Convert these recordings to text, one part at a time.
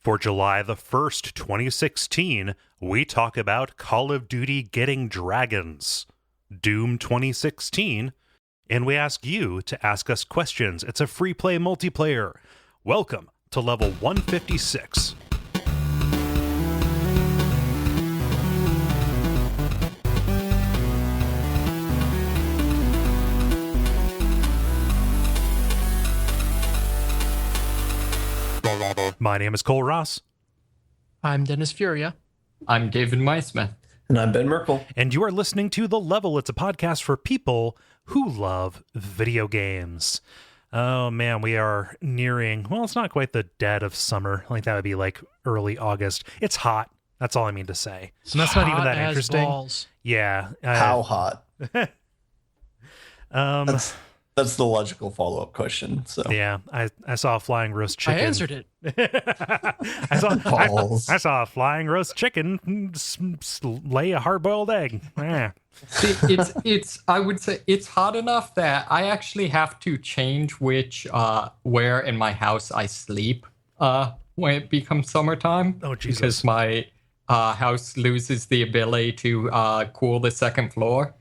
For July the 1st, 2016, we talk about Call of Duty getting dragons, Doom 2016, and we ask you to ask us questions. It's a free play multiplayer. Welcome to level 156. My name is Cole Ross. I'm Dennis Furia. I'm David Weissman. And I'm Ben Merkel. And you are listening to The Level. It's a podcast for people who love video games. Oh, man, we are nearing, well, it's not quite the dead of summer. Like, that would be like early August. It's hot. That's all I mean to say. And that's not even that interesting. Balls. Yeah. How hot? That's the logical follow-up question. So yeah, I saw a flying roast chicken. I answered it. I saw a flying roast chicken lay a hard-boiled egg. See, it's I would say it's hot enough that I actually have to change where in my house I sleep when it becomes summertime. Oh, Jesus. Because my house loses the ability to cool the second floor.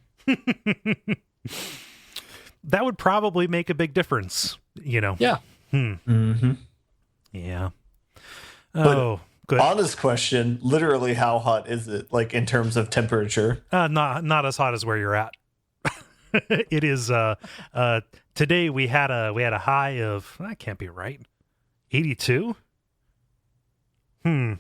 That would probably make a big difference, you know. Yeah. Mm-hmm. Yeah. But good. Honest question, literally how hot is it, like in terms of temperature? Not as hot as where you're at. It is today we had a high of, that can't be right, 82. That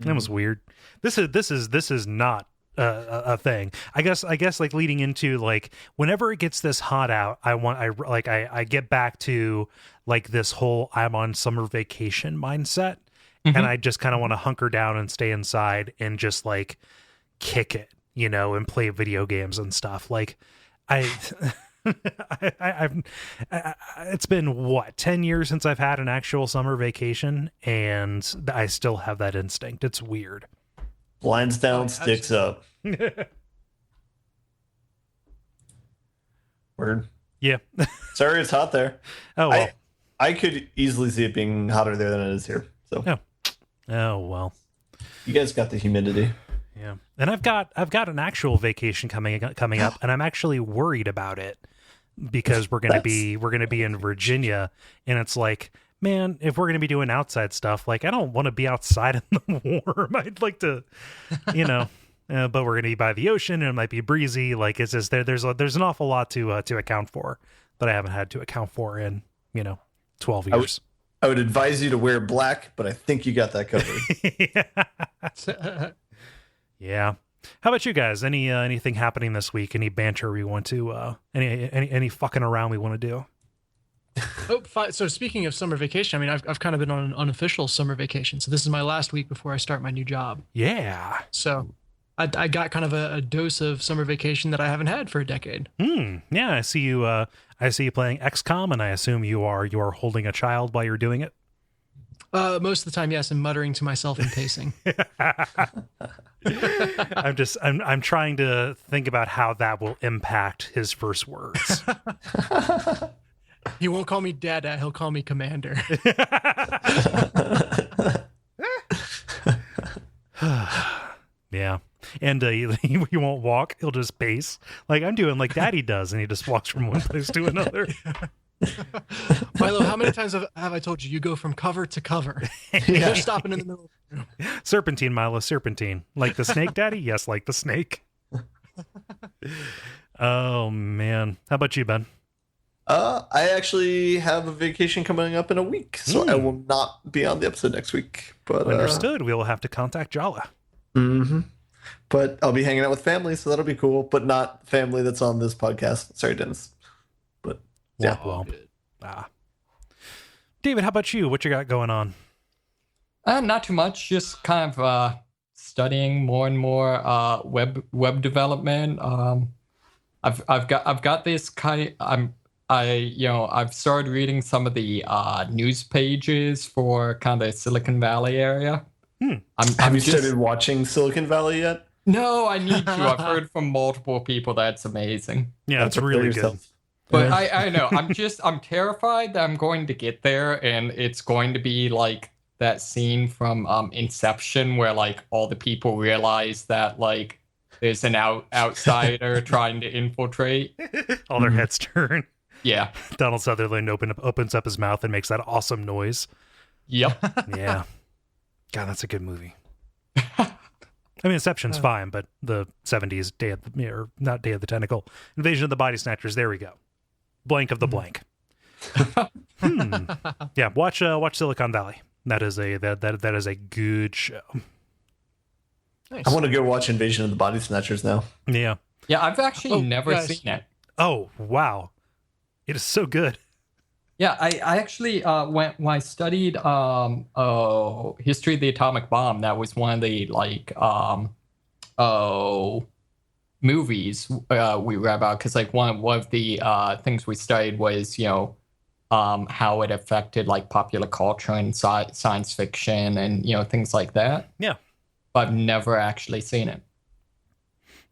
was weird. This is not a thing. I guess like leading into like whenever it gets this hot out, I get back to like this whole I'm on summer vacation mindset, and I just kind of want to hunker down and stay inside and just like kick it, you know, and play video games and stuff. Like I've it's been what 10 years since I've had an actual summer vacation, and I still have that instinct. It's weird. Blinds down, sticks up. Word. Yeah. Sorry, it's hot there. Oh well. I could easily see it being hotter there than it is here. So. Oh well. You guys got the humidity. Yeah. And I've got an actual vacation coming up, and I'm actually worried about it because we're gonna be in Virginia, and it's like, man, if we're going to be doing outside stuff, like I don't want to be outside in the warm. I'd like to, you know, but we're going to be by the ocean and it might be breezy. Like it's just there's an awful lot to account for that I haven't had to account for in, 12 years. I would advise you to wear black, but I think you got that covered. Yeah. How about you guys? Anything happening this week? Any banter we want to, any fucking around we want to do? So speaking of summer vacation, I mean, I've kind of been on an unofficial summer vacation. So this is my last week before I start my new job. Yeah. So I got kind of a dose of summer vacation that I haven't had for a decade. Yeah, I see you playing XCOM, and I assume you are holding a child while you're doing it. Most of the time, yes, and muttering to myself and pacing. I'm trying to think about how that will impact his first words. He won't call me Dada, he'll call me Commander. Yeah. And he won't walk, he'll just pace. Like I'm doing like Daddy does, and he just walks from one place to another. Milo, how many times have I told you go from cover to cover? You're stopping in the middle of the room. Serpentine, Milo, serpentine. Like the snake, Daddy? Yes, like the snake. Oh, man. How about you, Ben? I actually have a vacation coming up in a week, so I will not be on the episode next week. But understood. We will have to contact Jala. Mm-hmm. But I'll be hanging out with family, so that'll be cool. But not family that's on this podcast. Sorry, Dennis. But yeah. Well. David, how about you? What you got going on? Not too much. Just kind of studying more and more web development. I've got this kind. I've started reading some of the news pages for kind of Silicon Valley area. Have you started watching Silicon Valley yet? No, I need to. I've heard from multiple people that's amazing. Yeah, it's really good. But I know. I'm terrified that I'm going to get there and it's going to be like that scene from Inception where like all the people realize that like there's an outsider trying to infiltrate. All their heads turn. Yeah. Donald Sutherland opens up his mouth and makes that awesome noise. Yep. Yeah. God, that's a good movie. I mean, Inception's fine, but the 70s not Day of the Tentacle, Invasion of the Body Snatchers. There we go. Blank of the blank. Yeah, watch Silicon Valley. That is a good show. Nice. I want to go watch Invasion of the Body Snatchers now. Yeah. Yeah, I've actually never guys. seen it. Oh wow, it is so good. Yeah, I actually when I studied history of the atomic bomb, that was one of the like movies we read about, because like one of the things we studied was how it affected like popular culture and science fiction and things like that. Yeah. But I've never actually seen it.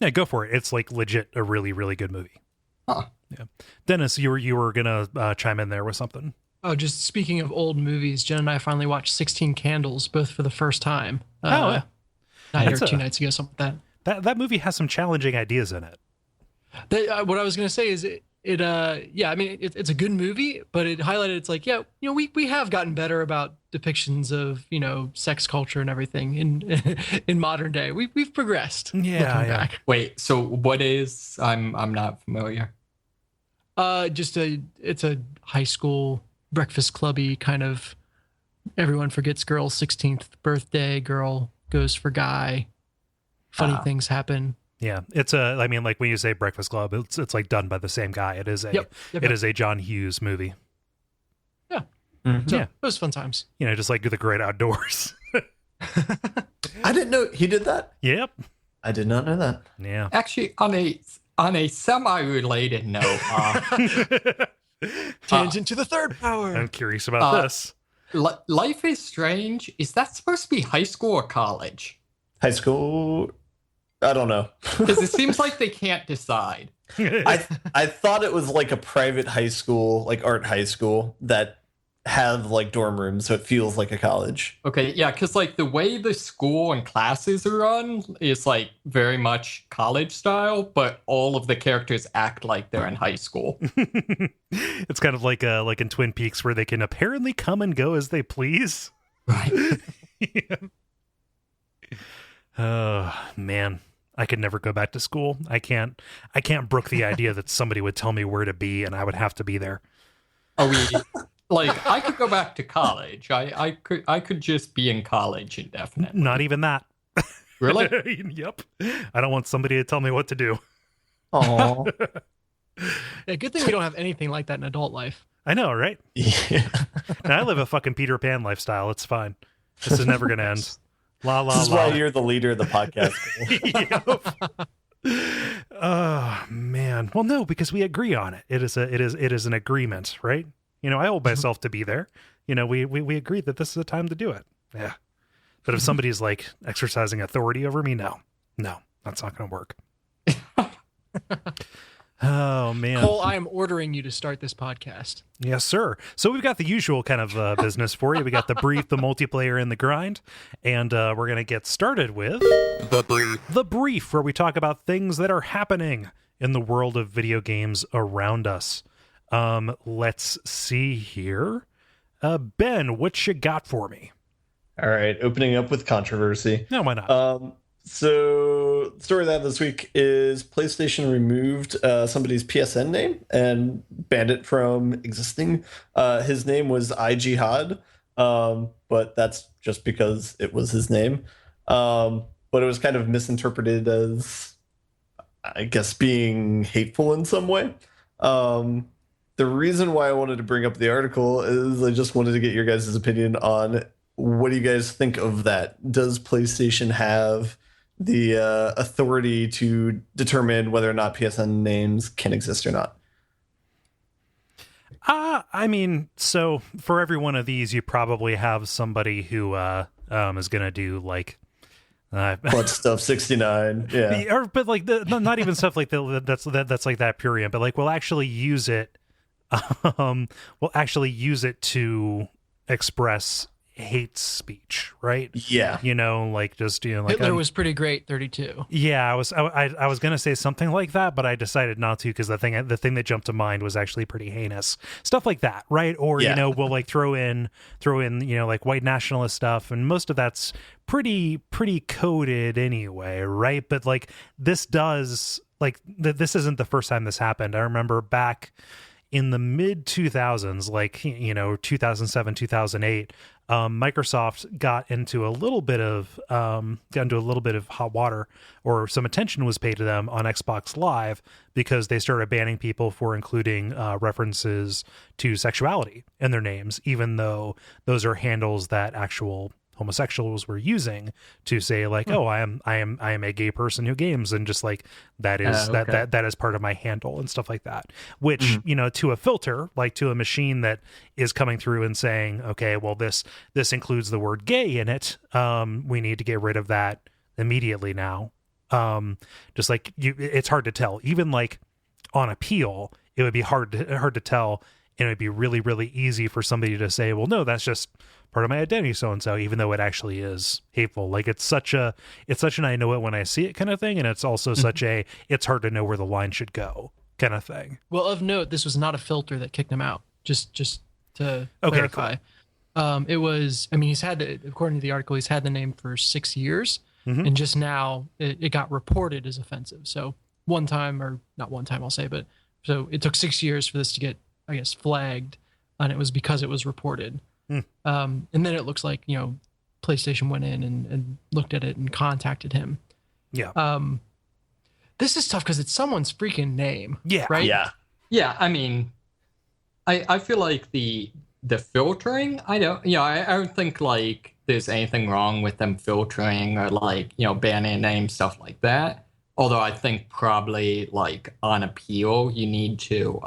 Yeah, go for it. It's like legit a really, really good movie. Huh. Yeah. Dennis, you were gonna chime in there with something. Oh, just speaking of old movies, Jen and I finally watched 16 Candles, both for the first time. Yeah. Night or 2 nights ago, something like that. That movie has some challenging ideas in it. What I was going to say is it's a good movie, but it highlighted, it's like, we have gotten better about depictions of, sex culture and everything in modern day. We've progressed. Yeah. Back. Wait, so what is? I'm not familiar. It's a high school breakfast clubby kind of, everyone forgets girl's 16th birthday, girl goes for guy, funny things happen. Yeah, it's I mean, like when you say Breakfast Club, it's like done by the same guy. It is it is a John Hughes movie. Yeah. Mm-hmm. So, it was fun times. Just like the great outdoors. I didn't know he did that. Yep. I did not know that. Yeah. Actually, on a semi-related note, Tangent to the third power. I'm curious about this. Life is Strange. Is that supposed to be high school or college? High school. I don't know. Because it seems like they can't decide. I thought it was like a private high school, like art high school, that have like dorm rooms, so it feels like a college. Okay, yeah, because like the way the school and classes are run is like very much college style, but all of the characters act like they're in high school. It's kind of like in Twin Peaks, where they can apparently come and go as they please. Right. Yeah. Oh man, I could never go back to school. I can't brook the idea that somebody would tell me where to be and I would have to be there. Like I could go back to college. I could just be in college indefinitely. Not even that. Really? Yep. I don't want somebody to tell me what to do. Oh, Yeah, good thing we don't have anything like that in adult life. I know, right? yeah. And I live a fucking Peter Pan lifestyle. It's fine. This is never gonna end. La la This is la. why you're the leader of the podcast. Yep. Oh man. Well, no, because we agree on it. It is an agreement, right? I hold myself to be there. We agree that this is the time to do it. Yeah. But if somebody's like exercising authority over me, no, that's not going to work. Oh man. Cole, I am ordering you to start this podcast. Yes, sir. So we've got the usual kind of business for you. We got the brief, the multiplayer, and the grind. And we're going to get started with the brief, where we talk about things that are happening in the world of video games around us. Let's see here. Ben, what you got for me? All right, opening up with controversy. No, why not? So the story that this week is PlayStation removed somebody's PSN name and banned it from existing. His name was Jihad, but that's just because it was his name. But it was kind of misinterpreted as, I guess, being hateful in some way. The reason why I wanted to bring up the article is I just wanted to get your guys' opinion on what do you guys think of that? Does PlayStation have the authority to determine whether or not PSN names can exist or not? I mean, so for every one of these, you probably have somebody who is going to do like Butt stuff 69, yeah. But like not even stuff like that's like that period, but like we'll actually use it to express hate speech, right? Yeah. Like just like Hitler was pretty great. 32. Yeah, I was gonna say something like that, but I decided not to because the thing that jumped to mind was actually pretty heinous stuff like that, right? Or we'll like throw in like white nationalist stuff, and most of that's pretty coded anyway, right? But like this does this isn't the first time this happened. I remember back in the mid 2000s, like 2007, 2008. Microsoft got into a little bit of hot water, or some attention was paid to them on Xbox Live because they started banning people for including references to sexuality in their names, even though those are handles that actual homosexuals were using to say like, oh, I am a gay person who games, and just like that is that is part of my handle and stuff like that, which to a filter, like to a machine that is coming through and saying, okay, well this includes the word gay in it, we need to get rid of that immediately now. Just like it's hard to tell, even like on appeal it would be hard to tell, and it would be really, really easy for somebody to say, well, no, that's just part of my identity, so and so, even though it actually is hateful. Like it's such an I know it when I see it kind of thing, and it's also such a it's hard to know where the line should go kind of thing. Well, of note, this was not a filter that kicked him out. Just to clarify, cool. It was. I mean, he's had according to the article, he's had the name for 6 years, and just now it got reported as offensive. So one time, or not one time, I'll say, but so it took 6 years for this to get, I guess, flagged, and it was because it was reported. And then it looks like, PlayStation went in and looked at it and contacted him. Yeah. This is tough because it's someone's freaking name. Yeah. Right? Yeah. Yeah. I mean, I feel like the filtering, I don't think like there's anything wrong with them filtering or like, banning names, stuff like that. Although I think probably like on appeal, you need to,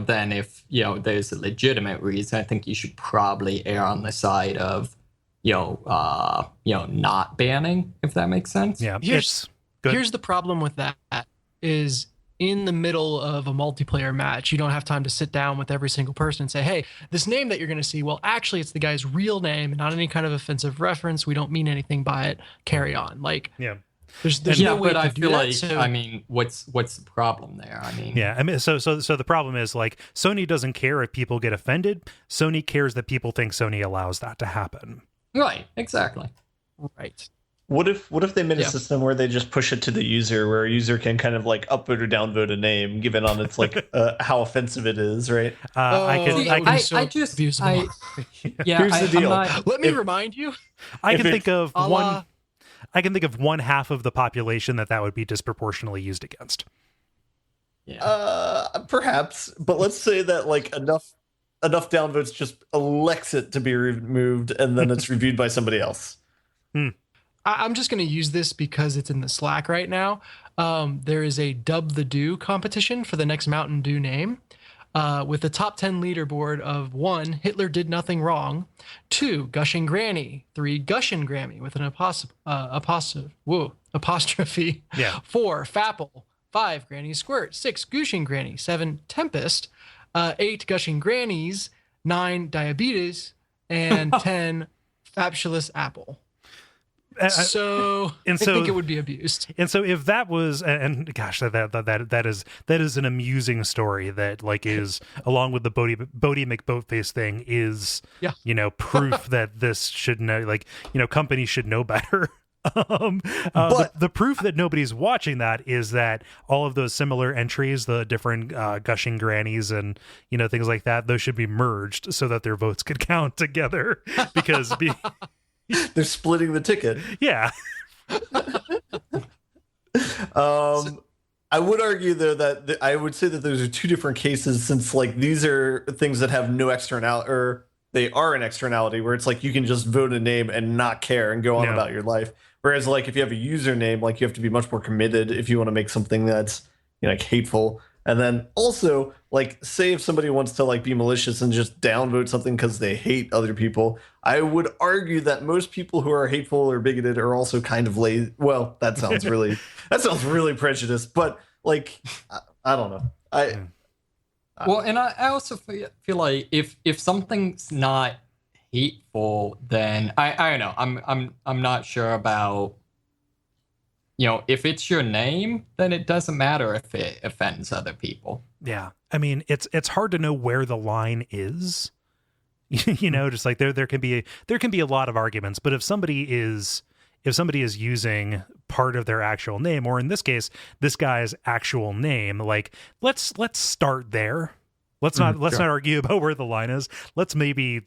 then if, there's a legitimate reason, I think you should probably err on the side of, not banning, if that makes sense. Yeah. Here's the problem with that is in the middle of a multiplayer match, you don't have time to sit down with every single person and say, hey, this name that you're going to see, well, actually it's the guy's real name and not any kind of offensive reference. We don't mean anything by it. Carry on. Like, yeah. There's no way but I to feel do like, that, so... I mean, what's the problem there? I mean, yeah, I mean, so the problem is like Sony doesn't care if people get offended. Sony cares that people think Sony allows that to happen. Right, exactly. Right. What if they made a system where they just push it to the user, where a user can kind of like upvote or downvote a name, given on its like how offensive it is, right? Here's the deal. Let me remind you. I can think of one half of the population that would be disproportionately used against. Yeah. Perhaps, but let's say that like enough downvotes just elects it to be removed, and then it's reviewed by somebody else. I'm just going to use this because it's in the Slack right now. There is a Dub the Do competition for the next Mountain Dew name, with the top 10 leaderboard of 1, Hitler did nothing wrong, 2, Gushing Granny, 3, Gushin Grammy with an apostrophe, yeah. 4, Fapple, 5, Granny Squirt, 6, Gushing Granny, 7, Tempest, 8, Gushing Grannies, 9, Diabetes, and 10, Fabulous Apple. So I think it would be abused. And so if that was, and gosh, that is an amusing story that like is along with the Bodie McBoatface thing is, proof that this should know, like, companies should know better. But the proof that nobody's watching that is that all of those similar entries, the different gushing grannies and things like that, those should be merged so that their votes could count together because they're splitting the ticket. Yeah. I would argue though that I would say that those are two different cases, since like these are things that have no externality, or they are an externality where it's like you can just vote a name and not care and go on about your life. Whereas like if you have a username, like you have to be much more committed if you want to make something that's like hateful. And then also, like, say if somebody wants to like be malicious and just downvote something because they hate other people, I would argue that most people who are hateful or bigoted are also kind of lazy. Well, that sounds really prejudiced, but like, I don't know. Well, and I also feel like if something's not hateful, then I don't know. I'm not sure about, if it's your name, then it doesn't matter if it offends other people. Yeah. I mean, it's hard to know where the line is. Just like there can be a lot of arguments, but if somebody is using part of their actual name, or in this case, this guy's actual name, like let's start there. Let's not argue about where the line is. Let's maybe,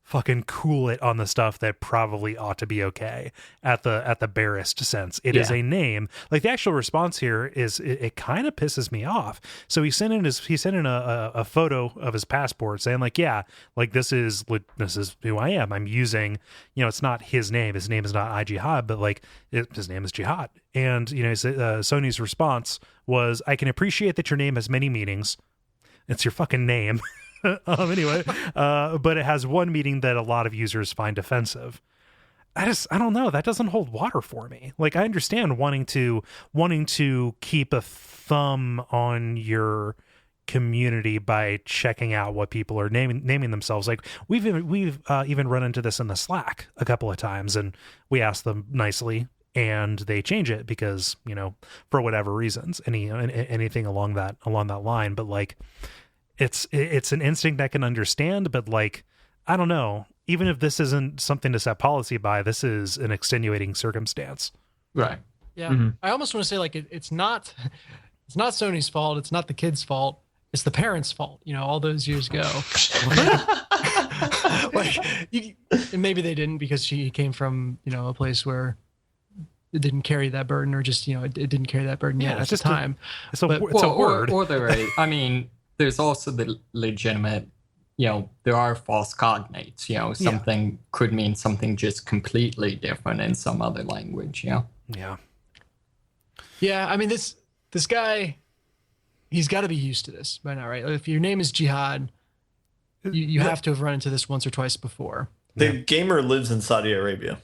fucking cool it on the stuff that probably ought to be okay at the barest sense. It is a name. Like the actual response here is it kind of pisses me off. So he sent in a photo of his passport saying like, yeah, like this is who I am. I'm using, it's not his name. His name is not iJihad, but like his name is Jihad. And, Sony's response was, I can appreciate that your name has many meanings. It's your fucking name. Anyway, but it has one meaning that a lot of users find offensive. I don't know. That doesn't hold water for me. Like, I understand wanting to keep a thumb on your community by checking out what people are naming themselves. Like we've even run into this in the Slack a couple of times, and we ask them nicely, and they change it because for whatever reasons, anything along that line. But like, it's an instinct I can understand, but like, I don't know. Even if this isn't something to set policy by, this is an extenuating circumstance. Right. Yeah. Mm-hmm. I almost want to say like it's not Sony's fault. It's not the kid's fault. It's the parents' fault. All those years ago. And maybe they didn't because she came from a place where it didn't carry that burden, or just it didn't carry that burden yet at the time. It's a word. Or they're right. I mean, there's also the legitimate, there are false cognates, something could mean something just completely different in some other language, Yeah. Yeah, I mean, this guy, he's got to be used to this by now, right? If your name is Jihad, you have to have run into this once or twice before. The gamer lives in Saudi Arabia.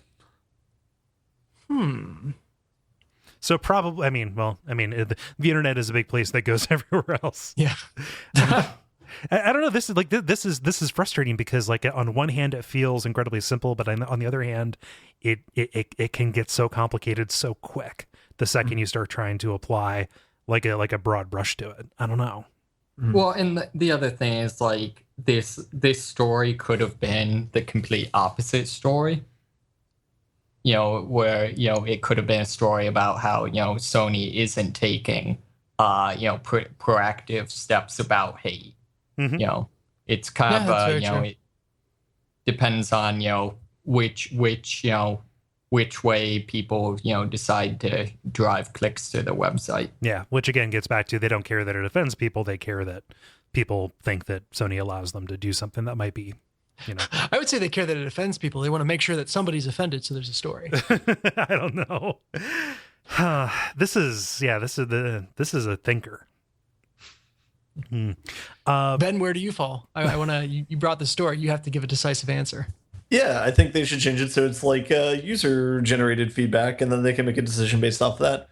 So probably, the internet is a big place that goes everywhere else. Yeah. I don't know. This is frustrating because like on one hand it feels incredibly simple, but on the other hand, it can get so complicated so quick the second you start trying to apply like a broad brush to it. I don't know. Well, and the other thing is like this story could have been the complete opposite story. Where it could have been a story about how Sony isn't taking proactive steps about hate. Mm-hmm. It's kind of it depends on which way people decide to drive clicks to the website. Yeah, which again gets back to they don't care that it offends people; they care that people think that Sony allows them to do something that might be. I would say they care that it offends people. They want to make sure that somebody's offended, so there's a story. I don't know. This is a thinker. Ben, where do you fall? I want to. You brought the story. You have to give a decisive answer. Yeah, I think they should change it so it's like user-generated feedback, and then they can make a decision based off that.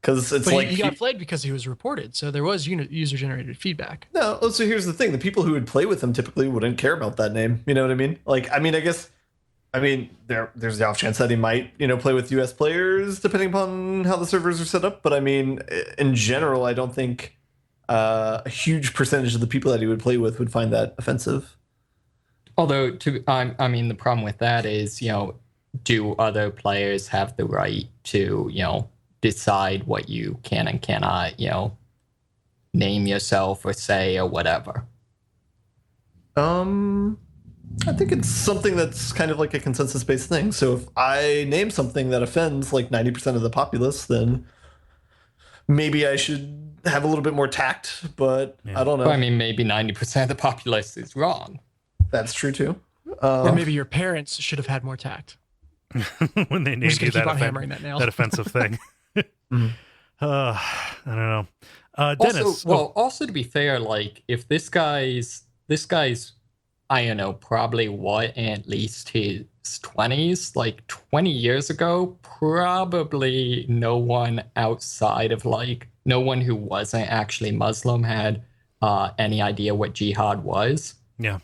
Because it's he got flagged because he was reported, so there was user-generated feedback. No, so here's the thing: the people who would play with him typically wouldn't care about that name. You know what I mean? Like, I guess, there's the off chance that he might, play with U.S. players depending upon how the servers are set up. But in general, I don't think a huge percentage of the people that he would play with would find that offensive. Although, the problem with that is, do other players have the right to, decide what you can and cannot, name yourself or say or whatever? I think it's something that's kind of like a consensus-based thing. So if I name something that offends like 90% of the populace, then maybe I should have a little bit more tact, but I don't know. Well, maybe 90% of the populace is wrong. That's true too. Or maybe your parents should have had more tact. When they named you that offensive thing. I don't know. Dennis. Also to be fair, like if this guy's, I don't know, probably at least his 20s, like 20 years ago, probably no one outside of no one who wasn't actually Muslim had any idea what jihad was. Yeah.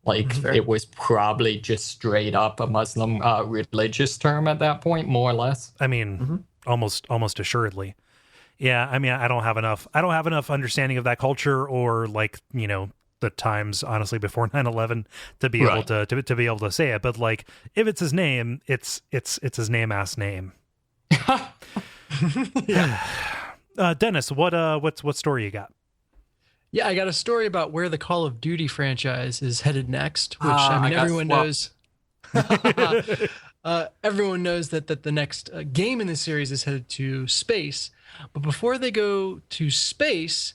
Like, Fair. it was probably just straight up a Muslim religious term at that point, more or less. I mean, almost assuredly. Yeah, I mean, I don't have enough understanding of that culture, or like, the times honestly before 9/11 to be able to be able to say it. But like, if it's his name, it's his name-ass name. Dennis, what story you got? Yeah, I got a story about where the Call of Duty franchise is headed next, which everyone knows. Everyone knows that the next game in the series is headed to space. But before they go to space,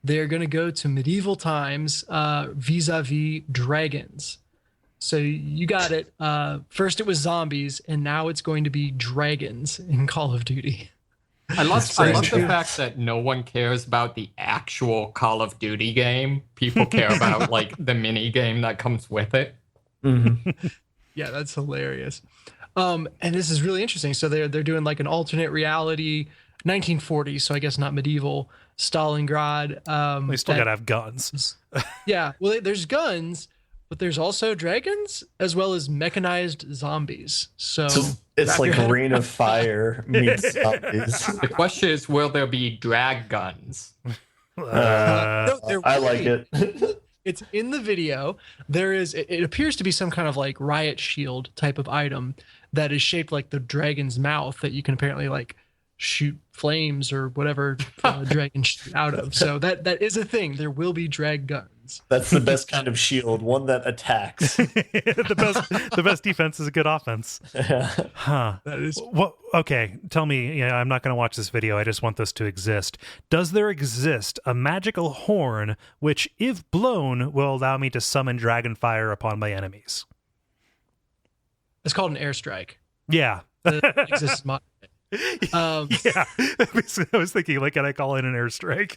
they're going to go to medieval times vis-a-vis dragons. So you got it. First it was zombies, and now it's going to be dragons in Call of Duty. I love the fact that no one cares about the actual Call of Duty game. People care about like the mini game that comes with it. Mm-hmm. Yeah, that's hilarious. And this is really interesting. So they're doing like an alternate reality, 1940s, so I guess not medieval, Stalingrad. They still gotta have guns. Yeah, well, there's guns, but there's also dragons as well as mechanized zombies. So it's like Rain of Fire meets zombies. The question is, will there be drag guns? No, I like it. It's in the video. It appears to be some kind of like riot shield type of item that is shaped like the dragon's mouth that you can apparently like shoot flames or whatever dragons shoot out of. So that is a thing. There will be drag guns. That's the best kind of shield, one that attacks. the best defense is a good offense. Huh. That is what? Okay, tell me. I'm not going to watch this video. I just want this to exist. Does there exist a magical horn which, if blown, will allow me to summon dragon fire upon my enemies? It's called an airstrike. Yeah. It exists. Yeah. I was thinking, like, can I call in an airstrike?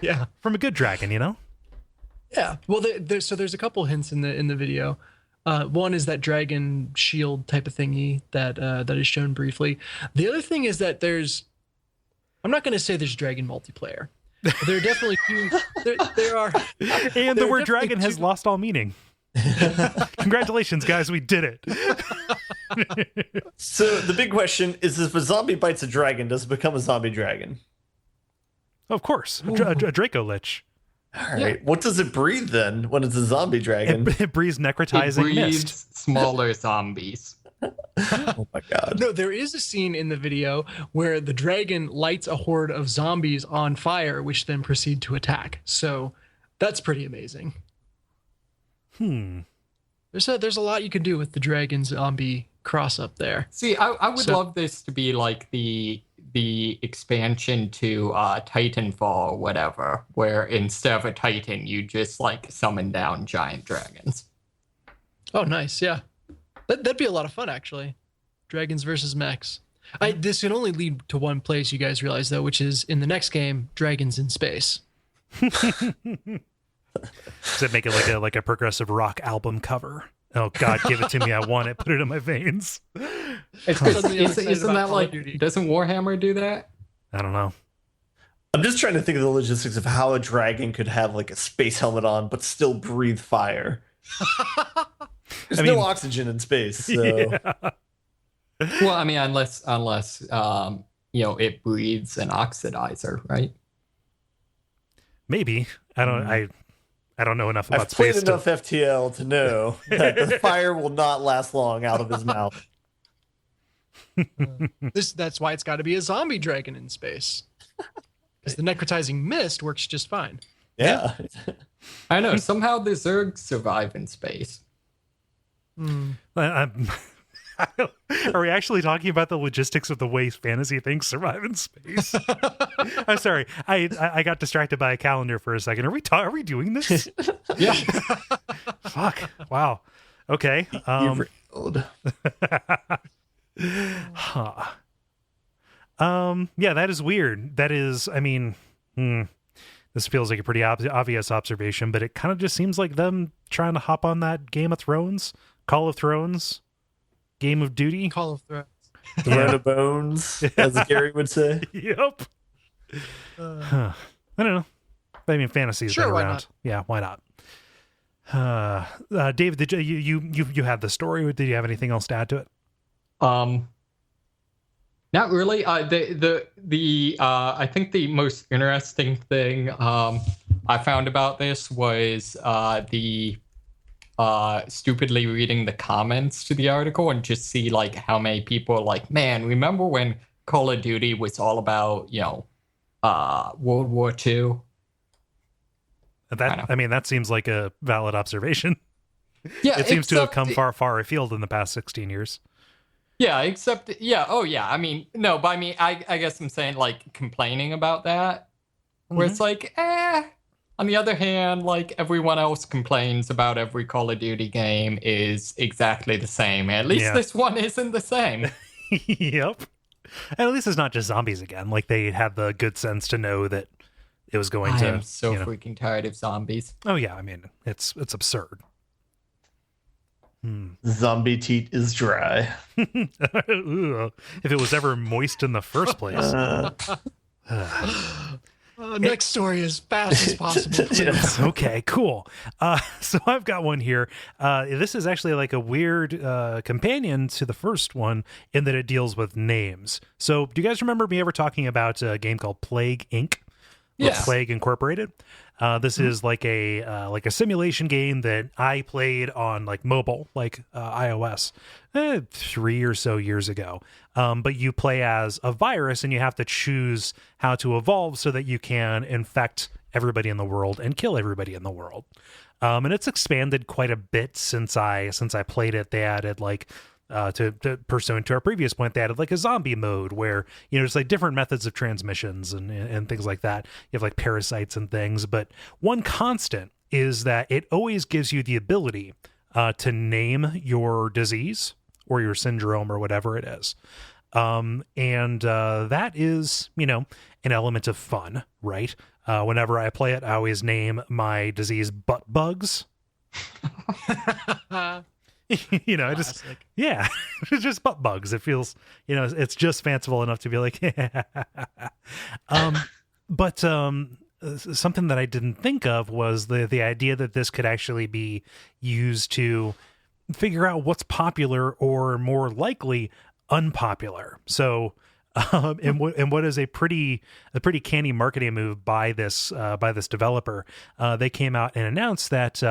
Yeah. From a good dragon, Yeah. Well, so there's a couple hints in the video. One is that dragon shield type of thingy that is shown briefly. The other thing is that I'm not going to say there's dragon multiplayer. But there are definitely two. There are. And the word dragon has lost all meaning. Congratulations, guys. We did it. So the big question is, if a zombie bites a dragon, does it become a zombie dragon? Of course. A Draco Lich. All right. Yeah. What does it breathe then when it's a zombie dragon? It breathes necrotizing mist. Smaller zombies. Oh my god. No, there is a scene in the video where the dragon lights a horde of zombies on fire, which then proceed to attack. So that's pretty amazing. There's a lot you can do with the dragon zombie cross up there. See, I would love this to be like the expansion to Titanfall or whatever, where instead of a Titan, you just like summon down giant dragons. Oh, nice. Yeah. That'd be a lot of fun, actually. Dragons versus mechs. This can only lead to one place, you guys realize, though, which is in the next game, Dragons in Space. Does it make it like a progressive rock album cover? Oh, God, give it to me. I want it. Put it in my veins. Isn't that like, doesn't Warhammer do that? I don't know. I'm just trying to think of the logistics of how a dragon could have like a space helmet on, but still breathe fire. There's no oxygen in space. So. Yeah. Well, I mean, unless it breathes an oxidizer, right? Maybe. I don't know enough about I've played space. enough FTL to know that the fire will not last long out of his mouth. That's why it's got to be a zombie dragon in space. Because the necrotizing mist works just fine. Yeah. I know. Somehow the Zergs survive in space. Are we actually talking about the logistics of the way fantasy things survive in space? I'm sorry. I got distracted by a calendar for a second. Are we doing this? Yeah. Fuck. Wow. Okay. Huh. Yeah, that is weird. That is, I mean, this feels like a pretty obvious observation, but it kind of just seems like them trying to hop on that Game of Thrones, Call of Thrones, Game of Duty. Call of Thrones. Throne of Bones, as Gary would say. Yep. I don't know. I mean, fantasy's Sure, been why around. not? Yeah, why not? Dave, did you had the story? Did you have anything else to add to it? Not really. I think the most interesting thing I found about this was the stupidly reading the comments to the article and just see like how many people are like, man, remember when Call of Duty was all about, World War II? That seems like a valid observation. Yeah, It seems to have come far afield in the past 16 years. Yeah, except I mean, no, but I mean, I guess I'm saying like complaining about that, where it's like, On the other hand, like everyone else complains about every Call of Duty game is exactly the same. At least this one isn't the same. Yep. And at least it's not just zombies again. Like they had the good sense to know that it was going to. I am so freaking tired of zombies. Oh yeah, I mean it's absurd. Zombie teat is dry. If it was ever moist in the first place. Next story as fast as possible. Yes. Okay, cool. So I've got one here. This is actually like a weird companion to the first one in that it deals with names. So do you guys remember me ever talking about a game called Plague Inc.? Yes. Plague Incorporated. This is like a simulation game that I played on like mobile, like iOS, 3 or so years ago. But you play as a virus and you have to choose how to evolve so that you can infect everybody in the world and kill everybody in the world. And it's expanded quite a bit since I played it. They added like to pursuant to our previous point, they added like a zombie mode where, there's like different methods of transmissions and things like that. You have like parasites and things, but one constant is that it always gives you the ability to name your disease or your syndrome or whatever it is. And that is, an element of fun, right? Whenever I play it, I always name my disease butt bugs. It's just butt bugs. It feels, it's just fanciful enough to be like, but something that I didn't think of was the idea that this could actually be used to figure out what's popular or more likely unpopular. So, and what is a pretty canny marketing move by this developer, they came out and announced that,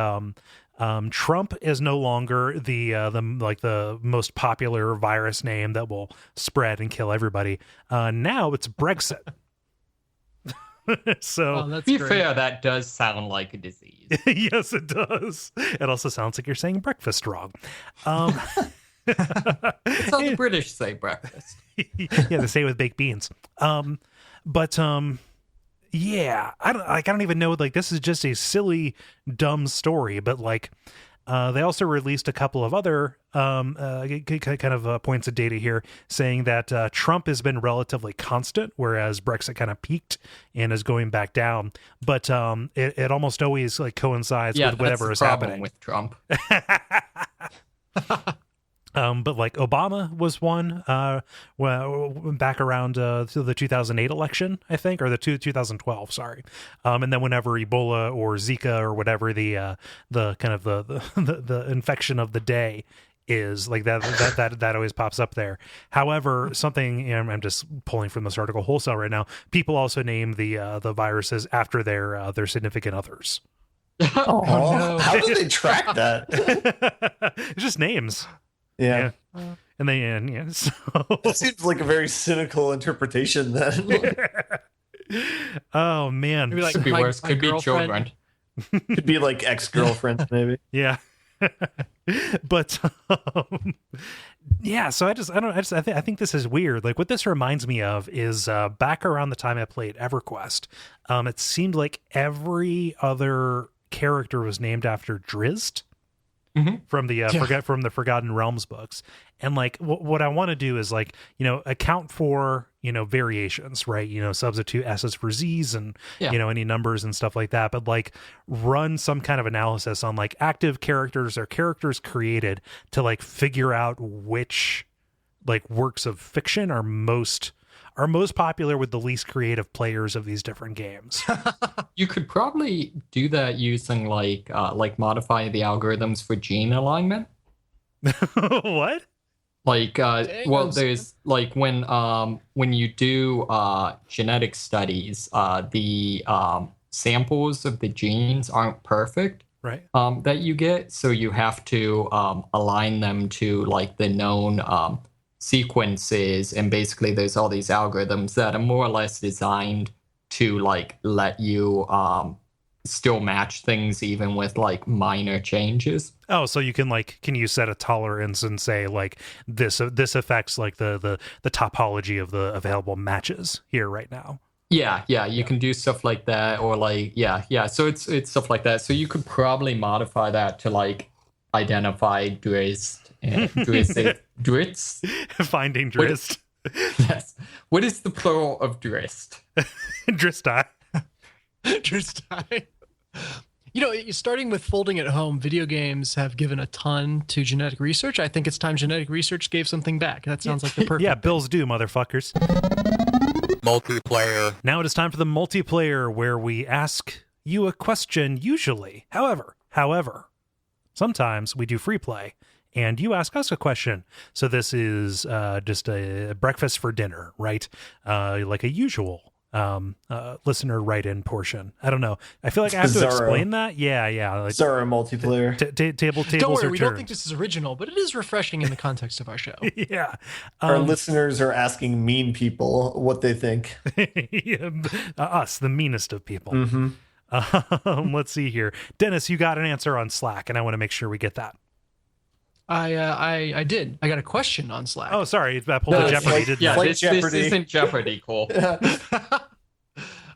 Trump is no longer the most popular virus name that will spread and kill everybody. Now it's Brexit. So that's to be great. fair, that does sound like a disease. Yes, it does. It also sounds like you're saying breakfast wrong. That's how the British say breakfast. Yeah, they say it with baked beans. Yeah, I don't even know. Like, this is just a silly, dumb story. But like, they also released a couple of other kind of points of data here, saying that Trump has been relatively constant, whereas Brexit kind of peaked and is going back down. But it almost always like coincides with whatever is happening with Trump. But like Obama was one back around the 2008 election, I think, or the 2012, sorry. And then whenever Ebola or Zika or whatever the kind of the infection of the day is, like that always pops up there. However, something, I'm just pulling from this article wholesale right now, people also name the viruses after their significant others. Oh, no. How do they track that? It's just names. Yeah. And then, so. That seems like a very cynical interpretation then. Oh, man. Maybe like Could be my- worse. my Could be girlfriend. children. Could be like ex-girlfriends, maybe. Yeah. But yeah, so I think this is weird. Like, what this reminds me of is back around the time I played EverQuest, it seemed like every other character was named after Drizzt. From the Forgotten Realms books. And like what I want to do is like, account for, variations, right? Substitute S's for Z's and, any numbers and stuff like that. But like run some kind of analysis on like active characters or characters created to like figure out which like works of fiction are most are most popular with the least creative players of these different games. You could probably do that using like modify the algorithms for gene alignment. What? Like well, Damn, there's like when you do genetic studies, the samples of the genes aren't perfect. Right. That you get, so you have to align them to like the known sequences, and basically there's all these algorithms that are more or less designed to like let you still match things even with like minor changes. Oh, so you can you set a tolerance and say like this affects like the topology of the available matches here right now. Yeah, you can do stuff like that, or like so it's stuff like that. So you could probably modify that to like identify Drizzt and Drizzt. Finding Drizzt. Yes. What is the plural of Drizzt? Drizzt. Drizzt. You know, starting with folding at home, video games have given a ton to genetic research. I think it's time genetic research gave something back. That sounds like the perfect. Yeah, bills due, motherfuckers. Multiplayer. Now it is time for the multiplayer, where we ask you a question usually. However, sometimes we do free play and you ask us a question. So this is just a breakfast for dinner, right? Like a usual listener write-in portion. I don't know. I feel like I have to explain that. Yeah. Like, Zorro multiplayer. Tables Don't worry, are we turned. don't think this is original, but it is refreshing in the context of our show. Yeah. Our listeners are asking mean people what they think. Yeah, us, the meanest of people. Mm-hmm. Let's see here. Dennis, you got an answer on Slack, and I want to make sure we get that. I did. I got a question on Slack. Oh, sorry. I pulled a Jeopardy, didn't I? This isn't Jeopardy, Cole.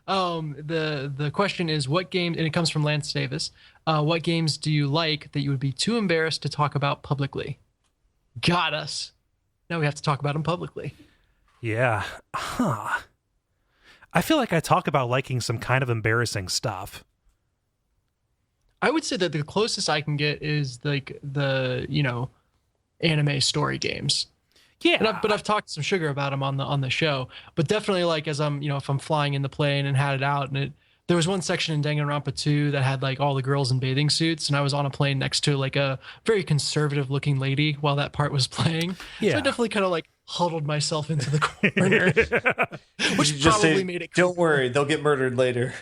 The question is, what game, and it comes from Lance Davis, what games do you like that you would be too embarrassed to talk about publicly? Got us. Now we have to talk about them publicly. Yeah. Huh. I feel like I talk about liking some kind of embarrassing stuff. I would say that the closest I can get is like the, anime story games. Yeah. But I've talked to some sugar about them on the show. But definitely, like, as I'm, if I'm flying in the plane and had it out, and there was one section in Danganronpa 2 that had like all the girls in bathing suits, and I was on a plane next to like a very conservative looking lady while that part was playing. Yeah. So I definitely kind of like huddled myself into the corner, which You just probably say, made it. don't worry, they'll get murdered later.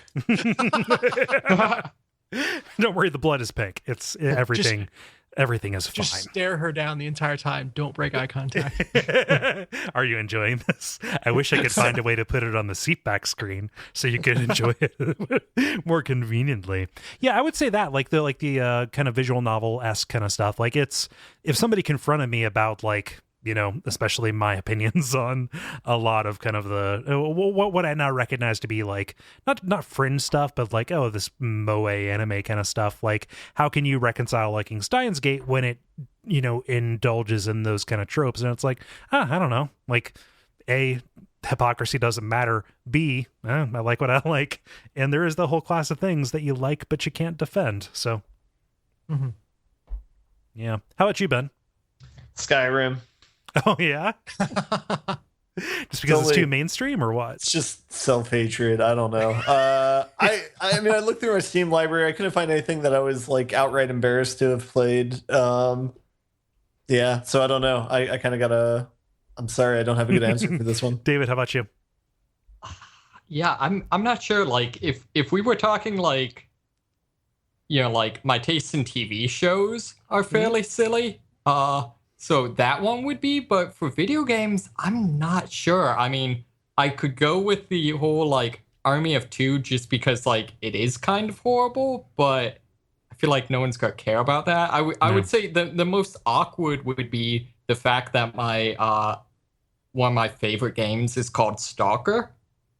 Don't worry, the blood is pink. It's everything. Everything is fine. Just stare her down the entire time. Don't break eye contact. Are you enjoying this? I wish I could find a way to put it on the seatback screen so you could enjoy it more conveniently. Yeah, I would say that like the kind of visual novel-esque kind of stuff. Like it's, if somebody confronted me about like, especially my opinions on a lot of kind of the what I now recognize to be like not fringe stuff, but like, oh, this moe anime kind of stuff. Like, how can you reconcile liking Steins Gate when it indulges in those kind of tropes? And it's like, I don't know. Like, A, hypocrisy doesn't matter. B, I like what I like, and there is the whole class of things that you like but you can't defend. So, yeah. How about you, Ben? Skyrim. Oh yeah, just because it's too mainstream, or what? It's just self-hatred. I don't know. I mean, I looked through my Steam library. I couldn't find anything that I was like outright embarrassed to have played. Yeah, so I don't know. I kind of gotta. I'm sorry, I don't have a good answer for this one. David, how about you? Yeah, I'm not sure. Like, if we were talking like, like my tastes in TV shows are fairly silly. So that one would be, but for video games, I'm not sure. I mean, I could go with the whole like Army of Two just because like it is kind of horrible, but I feel like no one's gonna care about that. I would say the most awkward would be the fact that my one of my favorite games is called Stalker.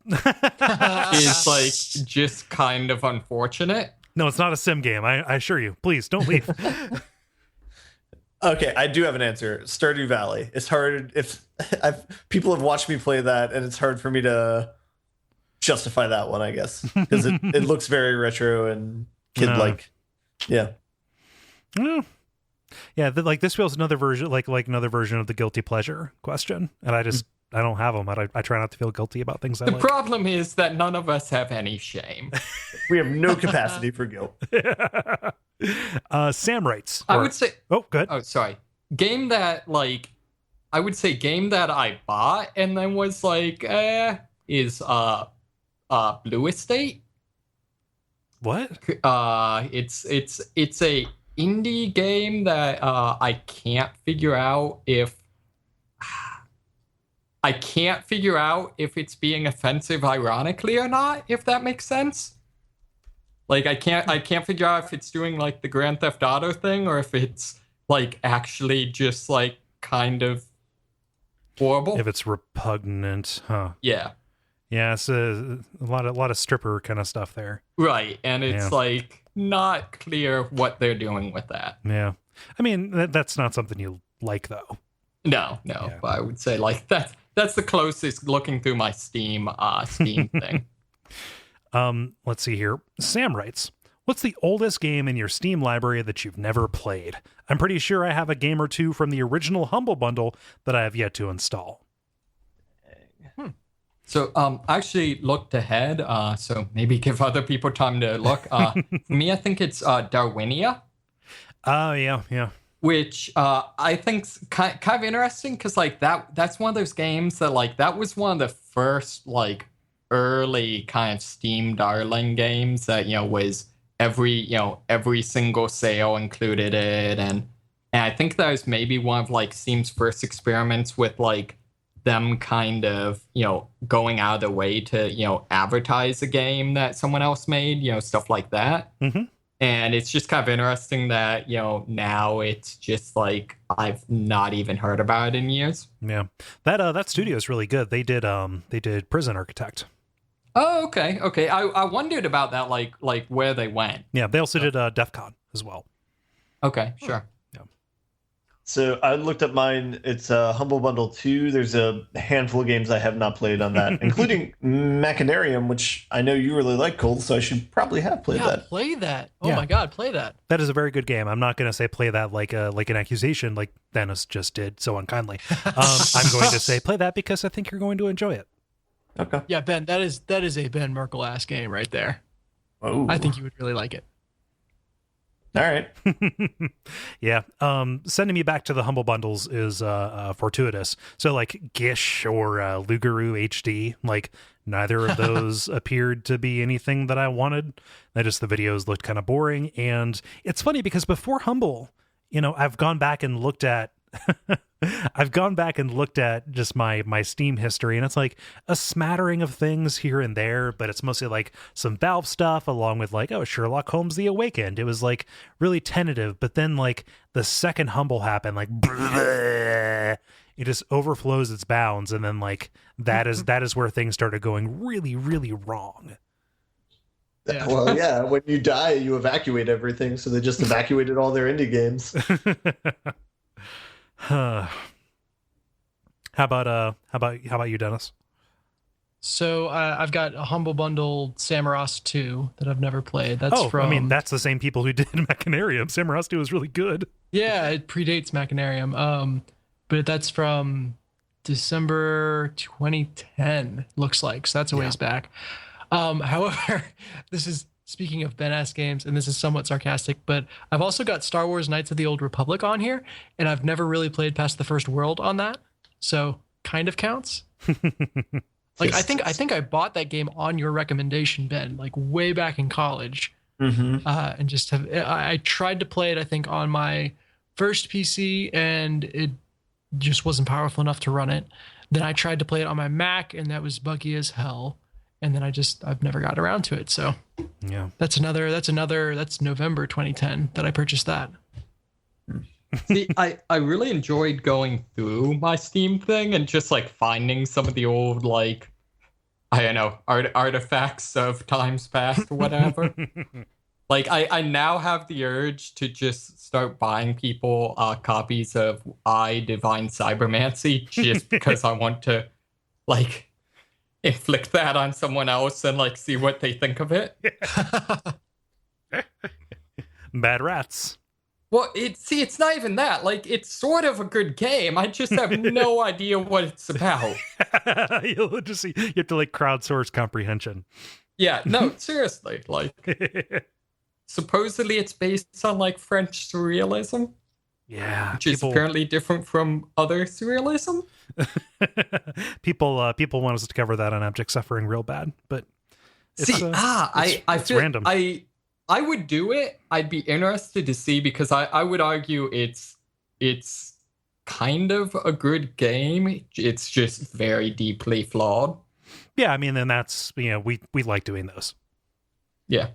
Is like just kind of unfortunate. No, it's not a sim game. I assure you. Please don't leave. Okay, I do have an answer. Stardew Valley. It's hard if people have watched me play that, and it's hard for me to justify that one, I guess, because it looks very retro and kid-like. Yeah. Yeah, like this feels another version, like another version of the guilty pleasure question, and I just don't have them. I try not to feel guilty about things I The like. problem is that none of us have any shame. We have no capacity for guilt. Sam writes. I would say. Oh, good. Oh, sorry. Game that I would say game that I bought and then was like, is Blue Estate. What? It's a indie game that I can't figure out if it's being offensive ironically or not, if that makes sense. Like I can't figure out if it's doing like the Grand Theft Auto thing or if it's like actually just like kind of horrible. If it's repugnant, huh? Yeah. Yeah, it's a lot of stripper kind of stuff there. Right, and it's like not clear what they're doing with that. Yeah, I mean that's not something you like though. No, Yeah. but I would say like that's the closest looking through my Steam thing. Let's see here. Sam writes, what's the oldest game in your Steam library that you've never played? I'm pretty sure I have a game or two from the original Humble Bundle that I have yet to install. So I actually looked ahead, so maybe give other people time to look. For me, I think it's Darwinia. Oh, yeah. Which I think's kind of interesting because like that's one of those games that like that was one of the first like early kind of Steam darling games that was every single sale included it, and I think that was maybe one of like Steam's first experiments with like them kind of going out of their way to advertise a game that someone else made, stuff like that. Mm-hmm. And it's just kind of interesting that now it's just like I've not even heard about it in years. Yeah, that studio is really good. They did Prison Architect. Oh, okay. I wondered about that, like where they went. Yeah, they also did DEF CON as well. Okay, sure. So I looked up mine. It's Humble Bundle 2. There's a handful of games I have not played on that, including Machinarium, which I know you really like, Cole, so I should probably have played that. Play that. Oh Yeah. my God, play that. That is a very good game. I'm not going to say play that like an accusation like Dennis just did so unkindly. I'm going to say play that because I think you're going to enjoy it. Okay. Yeah, Ben, that is a Ben Merkel-ass game right there. Oh. I think you would really like it. All right. Yeah. Sending me back to the Humble Bundles is fortuitous. So like Gish or Lugaru HD, like neither of those appeared to be anything that I wanted. The videos looked kind of boring. And it's funny because before Humble, I've gone back and looked at just my Steam history, and it's like a smattering of things here and there, but it's mostly like some Valve stuff along with like, oh, Sherlock Holmes The Awakened. It was like really tentative, but then like the second Humble happened, like bleh, it just overflows its bounds, and then like that is where things started going really, really wrong. Yeah. Well, yeah, when you die, you evacuate everything, so they just evacuated all their indie games. How about you, Dennis? So I've got a Humble Bundle Samaras 2 that I've never played. That's that's the same people who did Machinarium. Samaras 2 was really good. Yeah, it predates Machinarium. But that's from December 2010, looks like. So that's a ways back. However, this is speaking of Ben-ass games, and this is somewhat sarcastic, but I've also got Star Wars Knights of the Old Republic on here, and I've never really played past the first world on that. So kind of counts. Like I think I bought that game on your recommendation, Ben, like way back in college. Mm-hmm. And just I tried to play it, I think, on my first PC, and it just wasn't powerful enough to run it. Then I tried to play it on my Mac, and that was buggy as hell. And then I've never got around to it. So yeah, that's November 2010 that I purchased that. See, I really enjoyed going through my Steam thing and just like finding some of the old like, I don't know, artifacts of times past or whatever. Like I now have the urge to just start buying people copies of Divine Cybermancy just because I want to like inflict that on someone else and like see what they think of it. Bad rats. Well, it's not even that. Like, it's sort of a good game. I just have no idea what it's about. You have to like crowdsource comprehension. Yeah, no, seriously. Like, supposedly it's based on like French surrealism. Yeah, which is apparently different from other surrealism. people want us to cover that on Abject Suffering real bad, but I feel random. I would do it. I'd be interested to see because I would argue it's kind of a good game. It's just very deeply flawed. Yeah, I mean, then that's we like doing those. Yeah.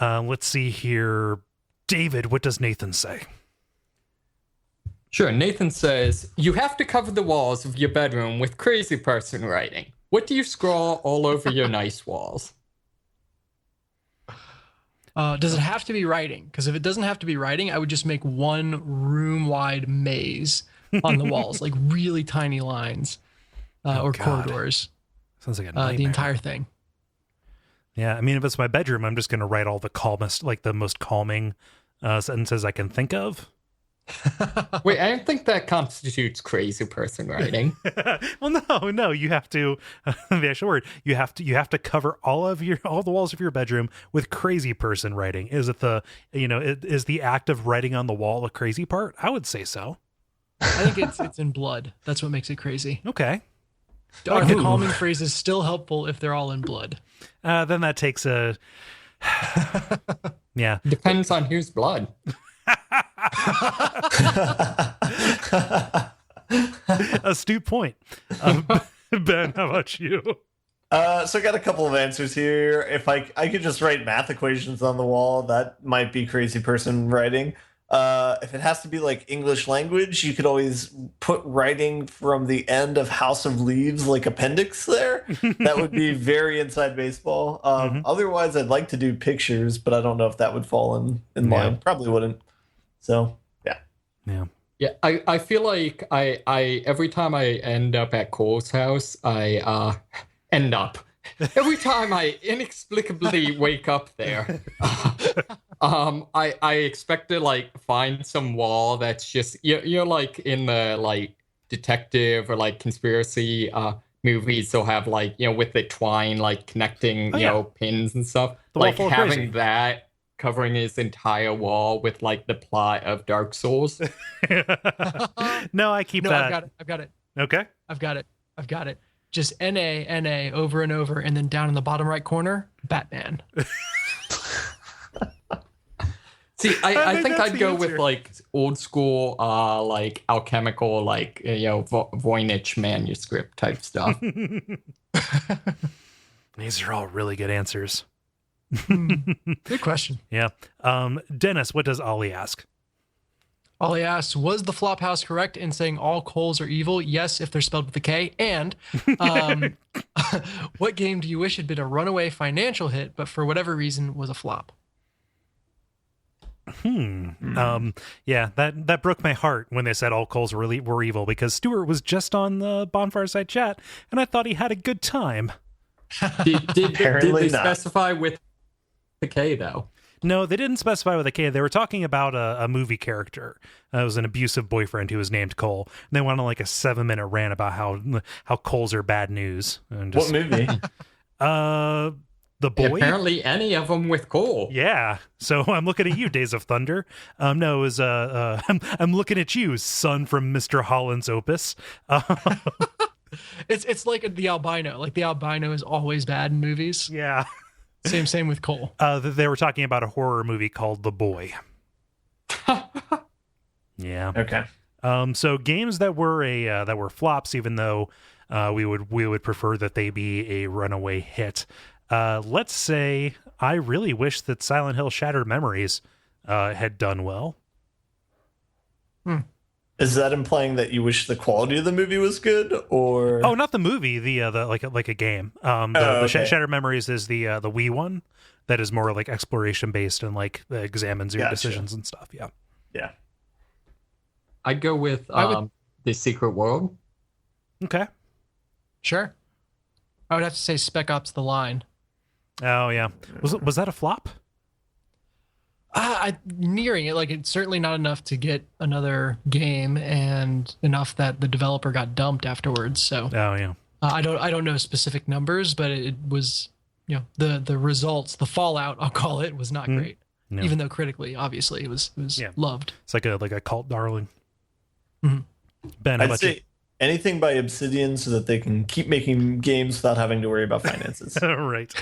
Let's see here, David. What does Nathan say? Sure. Nathan says you have to cover the walls of your bedroom with crazy person writing. What do you scrawl all over your nice walls? Does it have to be writing? Because if it doesn't have to be writing, I would just make one room-wide maze on the walls, like really tiny lines or God. corridors. Sounds like a nightmare. The entire thing. Yeah, I mean, if it's my bedroom, I'm just going to write all the calmest, like the most calming sentences I can think of. Wait, I don't think that constitutes crazy person writing. Well, no, you have to. The actual word, you have to cover all the walls of your bedroom with crazy person writing. Is it is the act of writing on the wall a crazy part? I would say so. I think it's in blood. That's what makes it crazy. Okay. Are the calming phrases still helpful if they're all in blood? Then that takes a. Yeah. Depends on whose blood. Astute point. Ben, how about you? So I got a couple of answers here. If I could just write math equations on the wall, that might be crazy person writing. If it has to be like English language, you could always put writing from the end of House of Leaves, like appendix there. That would be very inside baseball. Otherwise, I'd like to do pictures, but I don't know if that would fall in line. Probably wouldn't. So, yeah. Yeah, I feel like I every time I end up at Cole's house, I every time I inexplicably wake up there, I expect to like find some wall that's just you're like in the like detective or like conspiracy movies. They'll have like with the twine like connecting pins and stuff. The like wall full of having crazy. that covering his entire wall with like the plot of Dark Souls. No, I keep that. I've got it. Okay. I've got it. Just NA over and over, and then down in the bottom right corner, Batman. See, I think that's I'd the go answer. with like old school, like alchemical, like Voynich manuscript type stuff. These are all really good answers. Good question. Yeah. Dennis, what does Ollie ask? Ollie asks, was the Flophouse correct in saying all Coles are evil? Yes, if they're spelled with a K. And what game do you wish had been a runaway financial hit, but for whatever reason was a flop? Yeah, that broke my heart when they said all Coles were evil, because Stuart was just on the Bonfire Side chat, and I thought he had a good time. Did Apparently they not. specify with the K though? No, they didn't specify with a K. They were talking about a movie character. It was an abusive boyfriend who was named Cole. And they went on like a 7-minute rant about how Coles are bad news. And just, What movie? The Boy. Apparently, any of them with Cole. Yeah. So I'm looking at you, Days of Thunder. No, it was I'm looking at you, son from Mr. Holland's Opus. It's like the albino. Like the albino is always bad in movies. Yeah. Same with Cole. They were talking about a horror movie called The Boy. Yeah. Okay. So games that were flops, even though we would prefer that they be a runaway hit. Let's say I really wish that Silent Hill Shattered Memories had done well. Is that implying that you wish the quality of the movie was good, or? Oh, not the movie. The like a game. okay. Shattered Memories is the Wii one that is more like exploration based and like examines your decisions and stuff. Yeah. Yeah. I'd go with The Secret World. Okay. Sure. I would have to say Spec Ops: The Line. Oh yeah. Was that a flop? Nearing it. Like, it's certainly not enough to get another game, and enough that the developer got dumped afterwards. So Oh yeah. I don't know specific numbers, but it was, the results, the fallout, I'll call it, was not great. No. Even though critically, obviously, it was loved. It's like a cult darling. Mhm. Ben, how I'd about you? say anything by Obsidian so that they can keep making games without having to worry about finances. Right.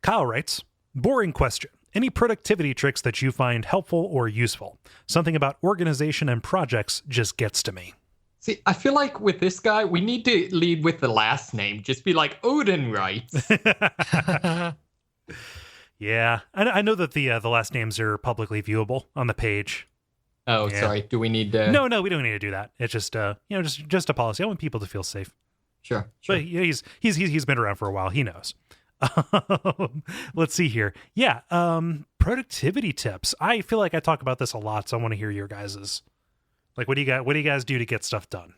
Kyle writes, boring question. Any productivity tricks that you find helpful or useful? Something about organization and projects just gets to me. See, I feel like with this guy, we need to lead with the last name. Just be like, Odin writes. Yeah, I know that the last names are publicly viewable on the page. Oh, Yeah. sorry. Do we need to? No, we don't need to do that. It's just just a policy. I want people to feel safe. Sure. But yeah, he's been around for a while. He knows. Let's see here. Yeah, productivity tips. I feel like I talk about this a lot, so I want to hear your guys's. Like, what do you guys do to get stuff done?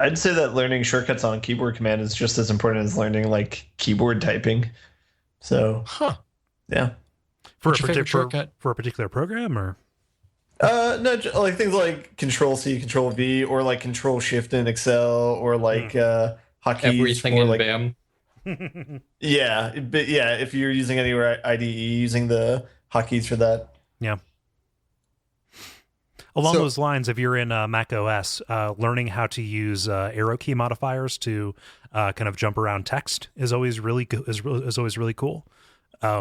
I'd say that learning shortcuts on a keyboard command is just as important as learning like keyboard typing. So, yeah. For What's your favorite shortcut? For a particular program, or No, like things like Control C, Control V, or like Control Shift in Excel, or like hotkeys Everything for in like BIM. yeah, but yeah, if you're using anywhere IDE, using the hotkeys for that. yeah. Along So- those lines, if you're in Mac OS, learning how to use arrow key modifiers to kind of jump around text is always really is always really cool.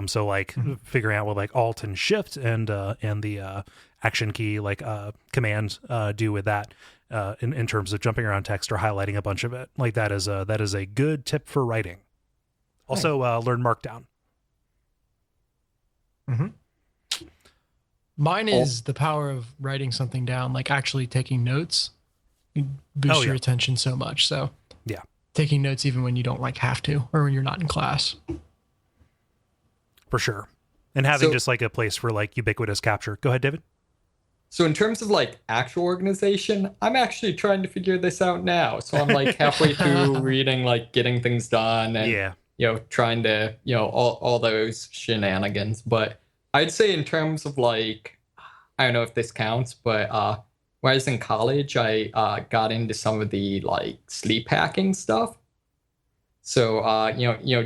So like figuring out what like Alt and Shift and the action key like command do with that in terms of jumping around text or highlighting a bunch of it. Like that is a good tip for writing. Also, learn Markdown. Mm-hmm. Mine is the power of writing something down, like actually taking notes. You boost your attention so much. So Yeah, taking notes even when you don't like have to, or when you're not in class. for sure. And having So- just like a place for like ubiquitous capture. Go ahead, David. So in terms of like actual organization, I'm actually trying to figure this out now. So I'm like halfway through reading like Getting Things Done and Yeah. trying to, all those shenanigans. But I'd say in terms of like, I don't know if this counts, but when I was in college, I got into some of the like sleep hacking stuff. So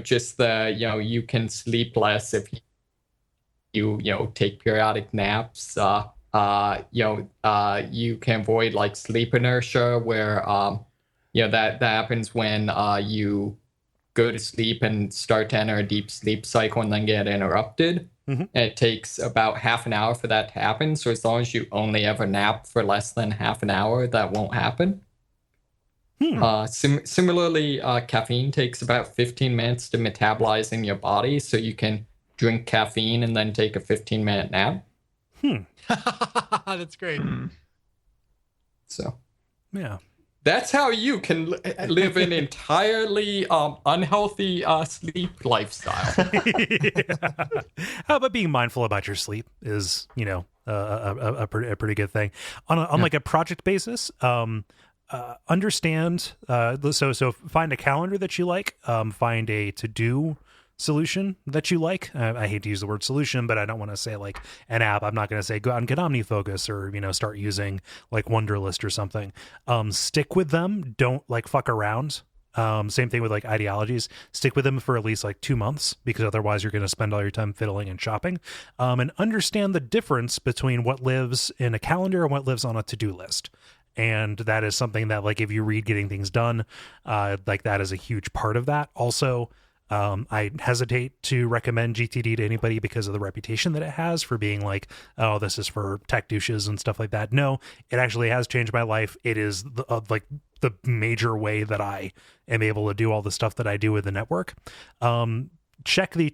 just the you can sleep less if you take periodic naps. You can avoid like sleep inertia, where that happens when you go to sleep and start to enter a deep sleep cycle and then get interrupted. Mhm. And it takes about half an hour for that to happen. So as long as you only ever nap for less than half an hour, that won't happen. Similarly, caffeine takes about 15 minutes to metabolize in your body. So you can drink caffeine and then take a 15-minute nap. That's great. So Yeah. that's how you can live an entirely unhealthy sleep lifestyle. How about being mindful about your sleep is, a pretty good thing. On like a project basis, understand, so find a calendar that you like, find a to-do solution that you like. I hate to use the word solution, but I don't want to say like an app. I'm not going to say go out and get OmniFocus or, start using like Wunderlist or something. Stick with them. Don't like fuck around. Same thing with like ideologies. Stick with them for at least like 2 months, because otherwise you're going to spend all your time fiddling and shopping. And understand the difference between what lives in a calendar and what lives on a to-do list. And that is something that, like, if you read Getting Things Done, like that is a huge part of that. Also, I hesitate to recommend GTD to anybody because of the reputation that it has for being like, oh, this is for tech douches and stuff like that. No, it actually has changed my life. It is the major way that I am able to do all the stuff that I do with the network. Check the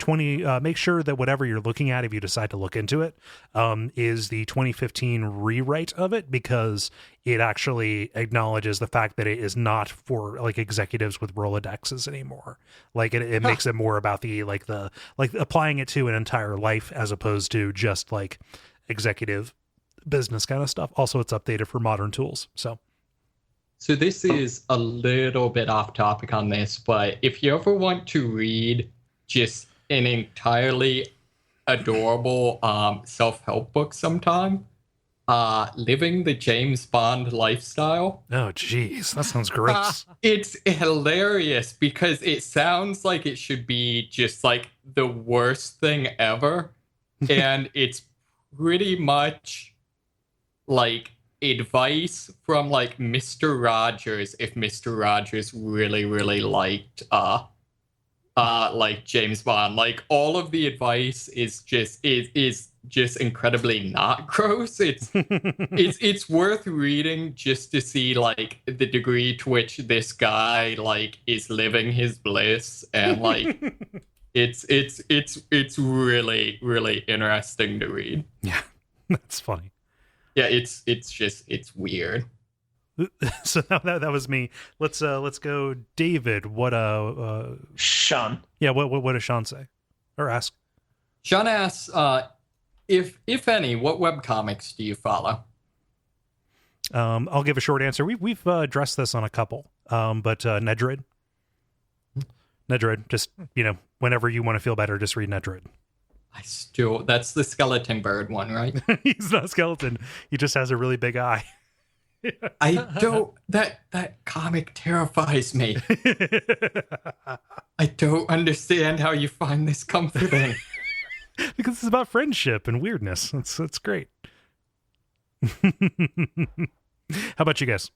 make sure that whatever you're looking at, if you decide to look into it, is the 2015 rewrite of it, because it actually acknowledges the fact that it is not for like executives with Rolodexes anymore. Like it makes it more about the applying it to an entire life as opposed to just like executive business kind of stuff. Also, it's updated for modern tools. So this is a little bit off topic on this, but if you ever want to read just an entirely adorable self-help book sometime. Living the James Bond Lifestyle. Oh, jeez, that sounds gross. It's hilarious because it sounds like it should be just like the worst thing ever. And it's pretty much like advice from like Mr. Rogers if Mr. Rogers really, really liked like James Bond. Like all of the advice is just incredibly not gross. It's worth reading just to see like the degree to which this guy like is living his bliss, and like it's really, really interesting to read. Yeah, that's funny. Yeah, it's weird. So now that was me. Let's go, David. What Sean. Yeah, what does Sean say or ask? Sean asks, if any, what webcomics do you follow? I'll give a short answer. We've addressed this on a couple, but Nedrid, just whenever you want to feel better, just read Nedrid. That's the skeleton bird one, right? He's not a skeleton. He just has a really big eye. I don't. That comic terrifies me. I don't understand how you find this comforting. Because it's about friendship and weirdness. It's great. How about you guys?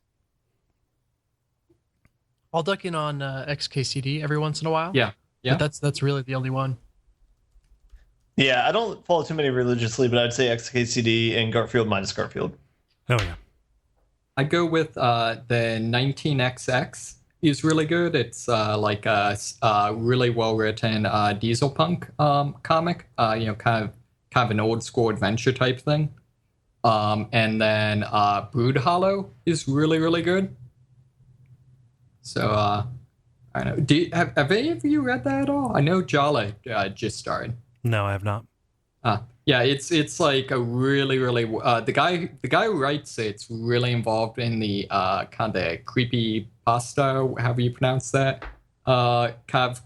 I'll duck in on XKCD every once in a while. Yeah. But that's really the only one. Yeah, I don't follow too many religiously, but I'd say XKCD and Garfield minus Garfield. Oh yeah. I go with the 19XX. Is really good. It's like a really well written diesel punk comic. Kind of an old school adventure type thing. And then Brood Hollow is really, really good. So I don't know. Have any of you read that at all? I know Jala just started. No, I have not. Yeah, it's like a really, really the guy who writes it's really involved in the kind of creepy pasta, however you pronounce that, kind of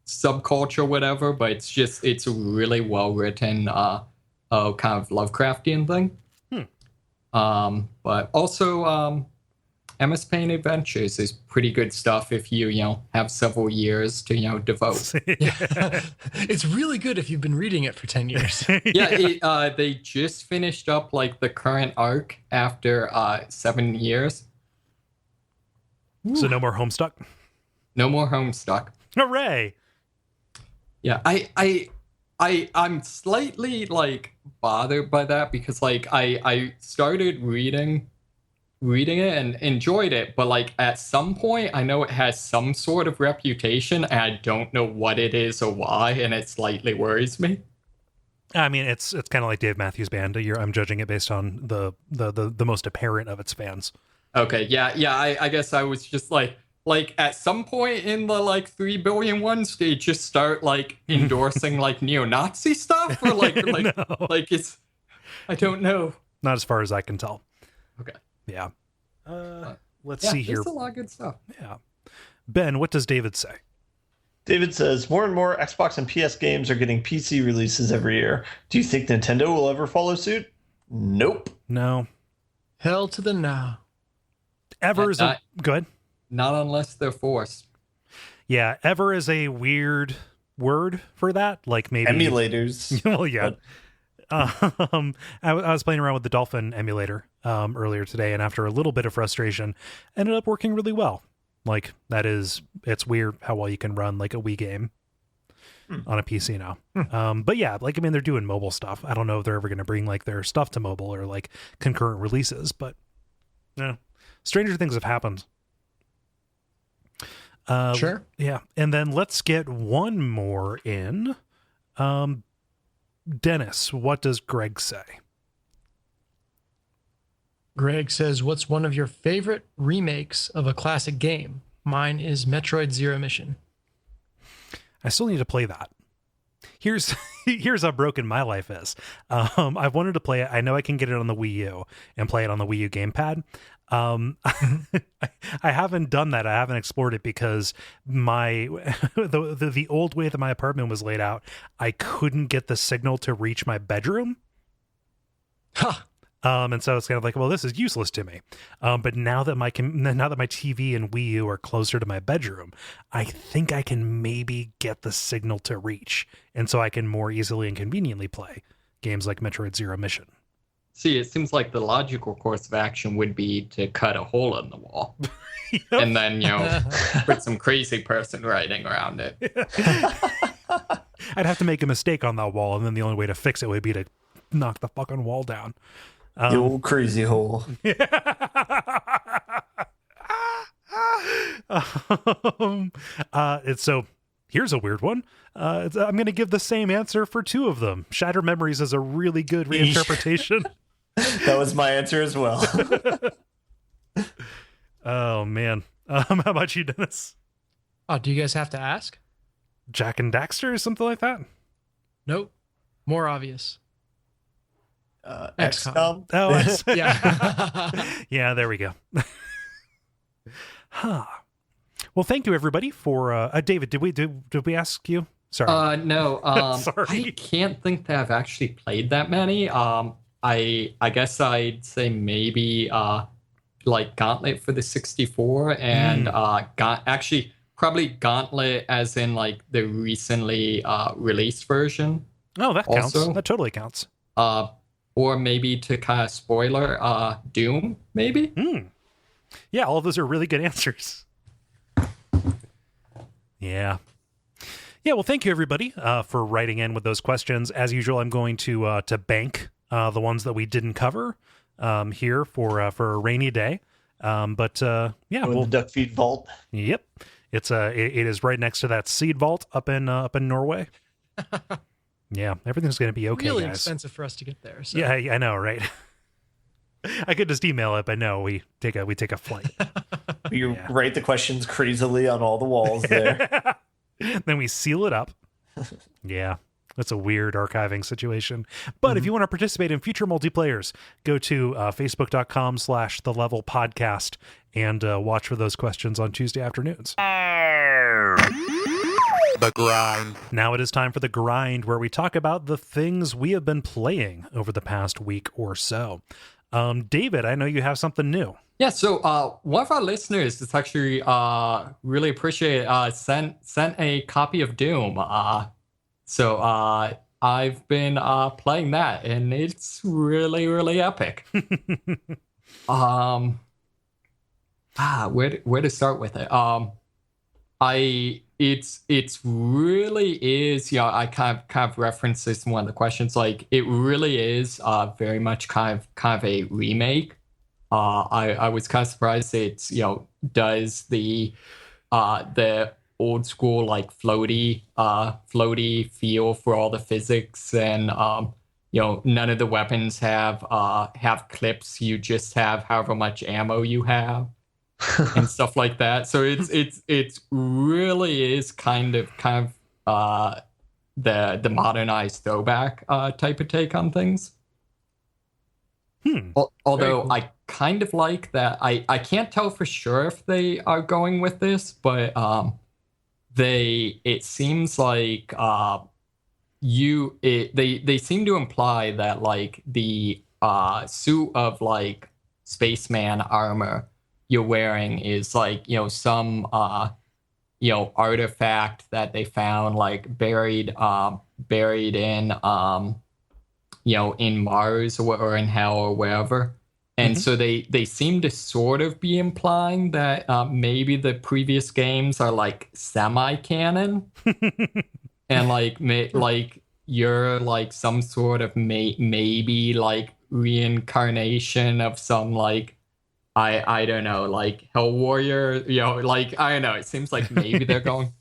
subculture, whatever. But it's a really well written, kind of Lovecraftian thing. But also MS Paint Adventures is pretty good stuff if you have several years to devote. It's really good if you've been reading it for 10 years. Yeah, they just finished up like the current arc after 7 years. So no more Homestuck? No more Homestuck. Hooray! Yeah, I'm slightly like bothered by that because like I started reading it and enjoyed it, but like at some point I know it has some sort of reputation and I don't know what it is or why, and it slightly worries me. I mean, it's kind of like Dave Matthews Band. I'm judging it based on the most apparent of its fans. Okay, yeah. I guess I was just like at some point in the like 3 billion ones, they just start like endorsing like neo-Nazi stuff or like No. like it's, I don't know. Not as far as I can tell. Okay. Yeah. Let's see here. There's a lot of good stuff. Yeah. Ben, what does David say? David says, more and more Xbox and PS games are getting PC releases every year. Do you think Nintendo will ever follow suit? Nope. No. Hell to the no. Ever is a... Go ahead. Not unless they're forced. Yeah, ever is a weird word for that. Like maybe... Emulators. Well, yeah. I was playing around with the Dolphin emulator earlier today, and after a little bit of frustration, ended up working really well. Like it's weird how well you can run like a Wii game on a PC now. But yeah, like I mean, they're doing mobile stuff. I don't know if they're ever going to bring like their stuff to mobile or like concurrent releases, but yeah, stranger things have happened. Sure. Yeah, and then let's get one more in. Dennis, what does Greg say? Greg says, what's one of your favorite remakes of a classic game? Mine is Metroid Zero Mission. I still need to play that. Here's here's how broken my life is. I've wanted to play it. I know I can get it on the Wii U and play it on the Wii U gamepad. I haven't done that. I haven't explored it because my the old way that my apartment was laid out, I couldn't get the signal to reach my bedroom. Huh. And so it's kind of like, well, this is useless to me. But now that my TV and Wii U are closer to my bedroom, I think I can maybe get the signal to reach, and so I can more easily and conveniently play games like Metroid Zero Mission. See, it seems like the logical course of action would be to cut a hole in the wall. Yep. And then, put some crazy person writing around it. I'd have to make a mistake on that wall, and then the only way to fix it would be to knock the fucking wall down. The old crazy hole. So here's a weird one. I'm going to give the same answer for two of them. Shattered Memories is a really good reinterpretation. That was my answer as well. Oh, man. How about you, Dennis? Oh, do you guys have to ask? Jack and Daxter or something like that? Nope. More obvious. XCOM. Oh, Yeah. yeah, there we go. Huh. Well, thank you, everybody, for... David, did we ask you? Sorry. No. Sorry. I can't think that I've actually played that many. I guess I'd say maybe like Gauntlet for the 64 and actually probably Gauntlet as in like the recently released version. Oh, that counts. also. That totally counts. Or maybe to kind of spoiler, Doom, maybe? Yeah, all of those are really good answers. Yeah. Yeah, well, thank you, everybody, for writing in with those questions. As usual, I'm going to bank the ones that we didn't cover here for a rainy day. Yeah, The Duckfeed vault. Yep, it is right next to that seed vault up in Norway. Yeah, everything's going to be okay, Really guys. expensive for us to get there. So. Yeah, I know, right? I could just email it, but no, we take a flight. You write the questions crazily on all the walls there. Then we seal it up. Yeah, that's a weird archiving situation. But if you want to participate in future multiplayers, go to facebook.com/thelevelpodcast and watch for those questions on Tuesday afternoons. The grind. Now it is time for the grind, where we talk about the things we have been playing over the past week or so. David, I know you have something new. Yeah, so one of our listeners is actually really appreciate sent a copy of Doom. So I've been playing that, and it's really, really epic. Where to start with it? It's really is, I kind of referenced this in one of the questions. Like, it really is very much kind of a remake. I was kind of surprised it's does the old school like floaty feel for all the physics, and none of the weapons have clips. You just have however much ammo you have. And stuff like that. So it's really is kind of the modernized throwback type of take on things. Although cool. I kind of like that. I can't tell for sure if they are going with this, but it seems like they seem to imply that like the suit of like spaceman armor you're wearing is like some artifact that they found like buried in in Mars or in hell or wherever, and so they seem to sort of be implying that maybe the previous games are like semi-canon and like you're like some sort of maybe like reincarnation of some like I don't know, like Hell Warrior, like I don't know. It seems like maybe they're going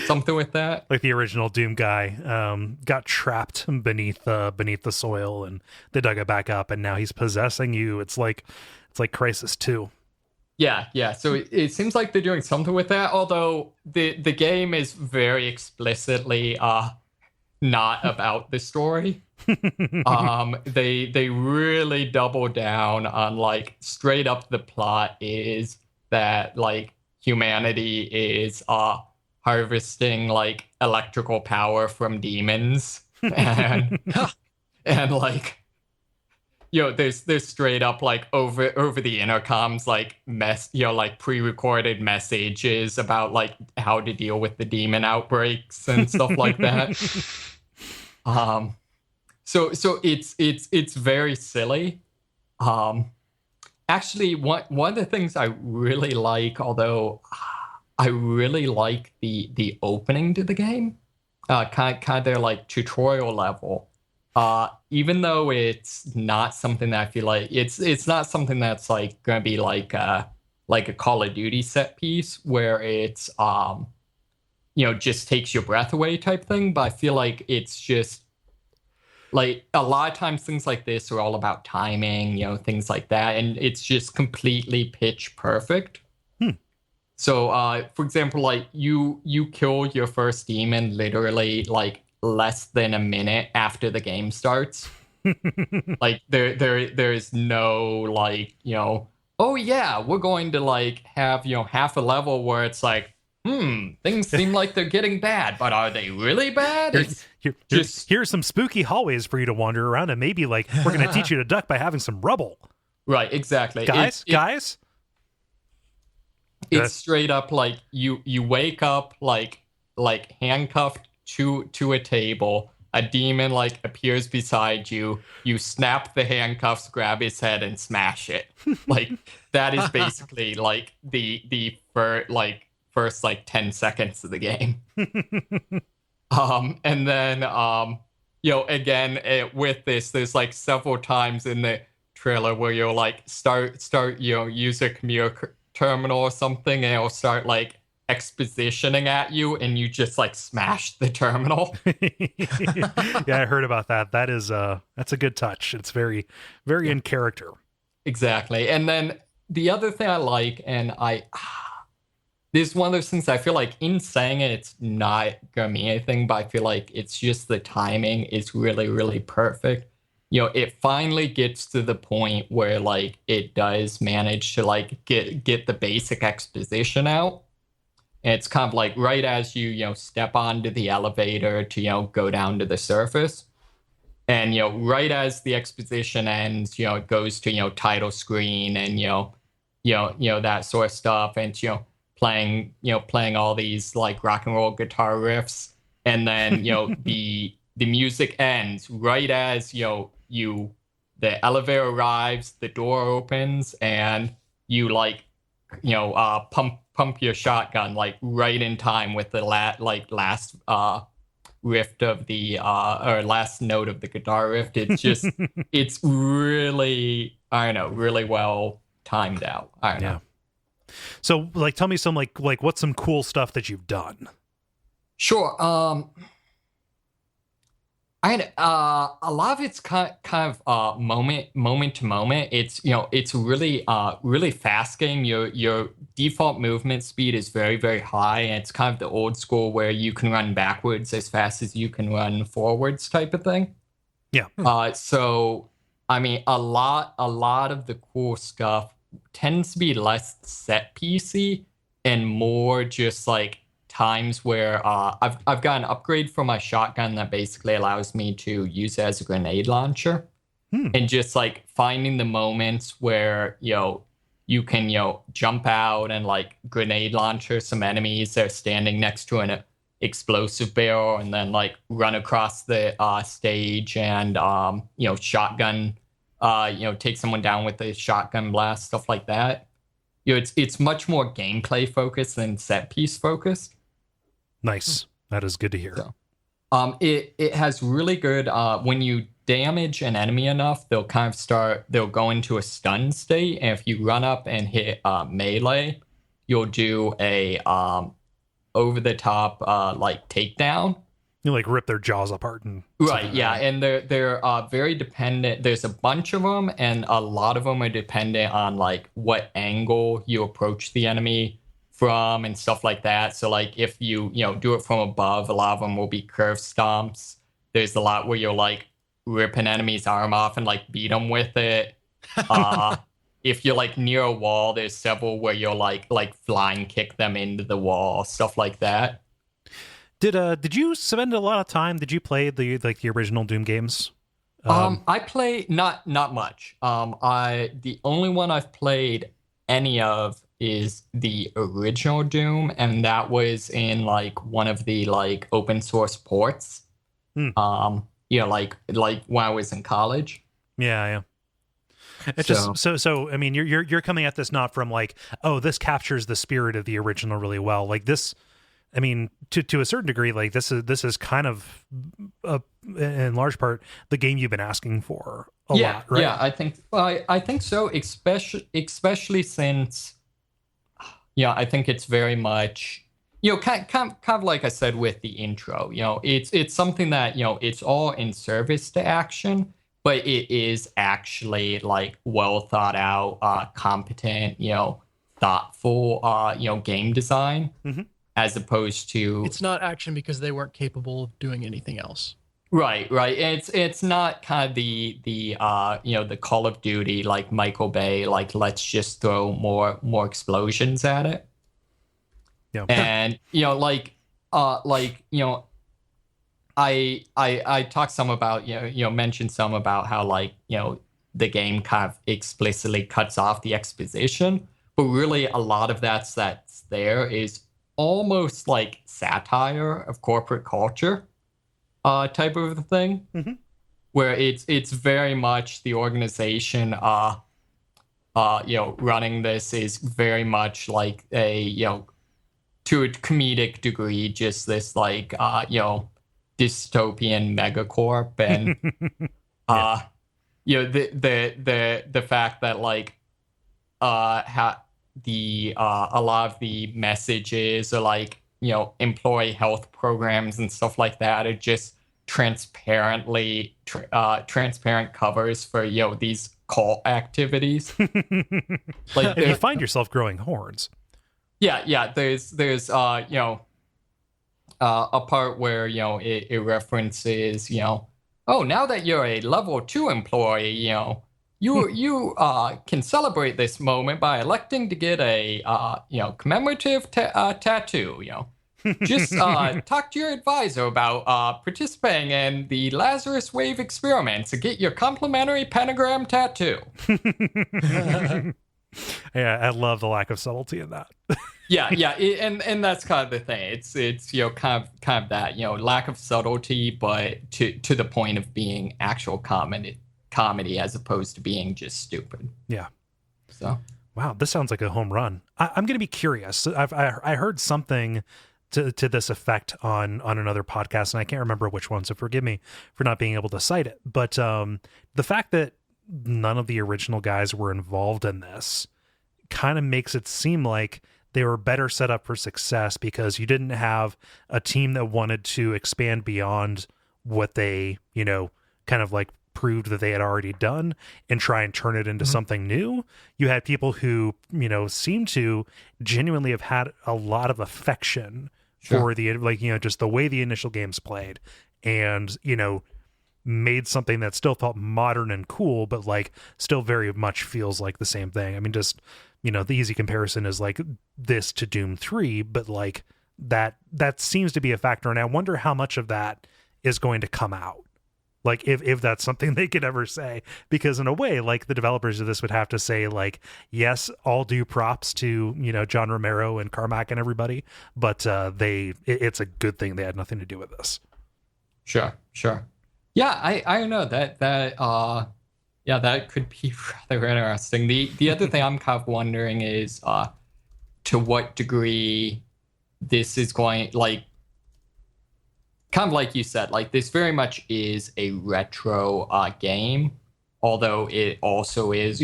something with that. Like the original Doom guy got trapped beneath the soil, and they dug it back up, and now he's possessing you. It's like Crisis 2. Yeah. So it seems like they're doing something with that. Although the game is very explicitly not about the story. They really double down on like straight up the plot is that like humanity is harvesting like electrical power from demons and and like there's straight up like over the intercoms like like pre-recorded messages about like how to deal with the demon outbreaks and stuff like that. So it's very silly. Actually, one of the things I really like, although I really like the opening to the game, kind of their like tutorial level. Even though it's not something that I feel like it's not something that's like gonna be like a Call of Duty set piece where it's just takes your breath away type thing. But I feel like it's just like a lot of times things like this are all about timing, things like that, and it's just completely pitch perfect. So, for example, like you kill your first demon literally like less than a minute after the game starts. Like there's no like oh yeah, we're going to like have half a level where it's like things seem like they're getting bad, but are they really bad? Here's some spooky hallways for you to wander around, and maybe like we're going to teach you to duck by having some rubble. Right, exactly. Guys. It's straight up like you wake up like handcuffed to a table. A demon like appears beside you. You snap the handcuffs, grab his head, and smash it. Like that is basically like the first like 10 seconds of the game. And then again with this, there's like several times in the trailer where you'll like start use a computer terminal or something, and it'll start like expositioning at you, and you just like smash the terminal. Yeah, I heard about that. That's a good touch. It's very, very in character. Exactly. And then the other thing I like, and this is one of those things I feel like in saying it, it's not gonna mean anything, but I feel like it's just the timing is really, really perfect. It finally gets to the point where like it does manage to like get the basic exposition out. And it's kind of like right as you step onto the elevator to go down to the surface. And right as the exposition ends, it goes to title screen and that sort of stuff, and playing all these like rock and roll guitar riffs, and then the music ends right as the elevator arrives, the door opens, and you like pump your shotgun like right in time with the last riff of the or last note of the guitar riff. It's just it's really, I don't know, really well timed out. I don't know. So like tell me some like what's some cool stuff that you've done? Sure. A lot of it's kind of moment to moment. It's it's really fast game. Your default movement speed is very, very high, and it's kind of the old school where you can run backwards as fast as you can run forwards type of thing. Yeah. So I mean, a lot of the cool stuff tends to be less set piecey and more just like times where I've got an upgrade for my shotgun that basically allows me to use it as a grenade launcher, and just like finding the moments where you can jump out and like grenade launcher some enemies that are standing next to an explosive barrel, and then like run across the stage and shotgun take someone down with a shotgun blast, stuff like that. It's much more gameplay focused than set piece focused. Nice. That is good to hear. So, it has really good when you damage an enemy enough, they'll go into a stun state, and if you run up and hit melee, you'll do a over the top like takedown. You like rip their jaws apart and right, yeah, and they're very dependent. There's a bunch of them, and a lot of them are dependent on like what angle you approach the enemy from and stuff like that. So like if you do it from above, a lot of them will be curve stomps. there's a lot where you're like rip an enemy's arm off and like beat them with it. If you're like near a wall, there's several where you're like flying kick them into the wall, stuff like that. Did you spend a lot of time? Did you play the original Doom games? I play not much. The only one I've played any of is the original Doom, and that was in like one of the like open source ports. Like when I was in college. Yeah. It's so I mean, you're coming at this not from like, oh, this captures the spirit of the original really well. Like this, I mean, to a certain degree, like this is kind of in large part the game you've been asking for a lot, right? Yeah, I think so, especially since I think it's very much kind of like I said with the intro, it's something that it's all in service to action, but it is actually like well thought out, competent, thoughtful, game design. Mm-hmm. As opposed to, it's not action because they weren't capable of doing anything else. Right. It's not kind of the Call of Duty like Michael Bay, like let's just throw more explosions at it. Yeah. And I talked some about mentioned some about how like the game kind of explicitly cuts off the exposition, but really a lot of that's there is almost like satire of corporate culture type of a thing. Mm-hmm. Where it's very much the organization running this is very much like a to a comedic degree just this like dystopian megacorp, and the fact that like a lot of the messages are like employee health programs and stuff like that are just transparent covers for these cult activities. Like if you find yourself growing horns. There's a part where it references oh, now that you're a level 2 employee, you can celebrate this moment by electing to get a commemorative tattoo. Just talk to your advisor about participating in the Lazarus Wave experiments to get your complimentary pentagram tattoo. Yeah, I love the lack of subtlety in that. And that's kind of the thing. It's kind of that lack of subtlety, but to the point of being actual comedy as opposed to being just stupid. Yeah. So wow, this sounds like a home run. I'm going to be curious. I heard something to this effect on another podcast, and I can't remember which one, so forgive me for not being able to cite it. But the fact that none of the original guys were involved in this kind of makes it seem like they were better set up for success because you didn't have a team that wanted to expand beyond what they, kind of like proved that they had already done and try and turn it into something new. You had people who, seemed to genuinely have had a lot of affection for the, just the way the initial games played, and, made something that still felt modern and cool, but like still very much feels like the same thing. I mean, just, the easy comparison is like this to Doom 3, but like that seems to be a factor. And I wonder how much of that is going to come out. Like if that's something they could ever say, because in a way, like the developers of this would have to say like, yes, all due props to, John Romero and Carmack and everybody, but it's a good thing they had nothing to do with this. Sure. Yeah, I don't know that could be rather interesting. The other thing I'm kind of wondering is to what degree this is going, like, kind of like you said, like this very much is a retro game, although it also is,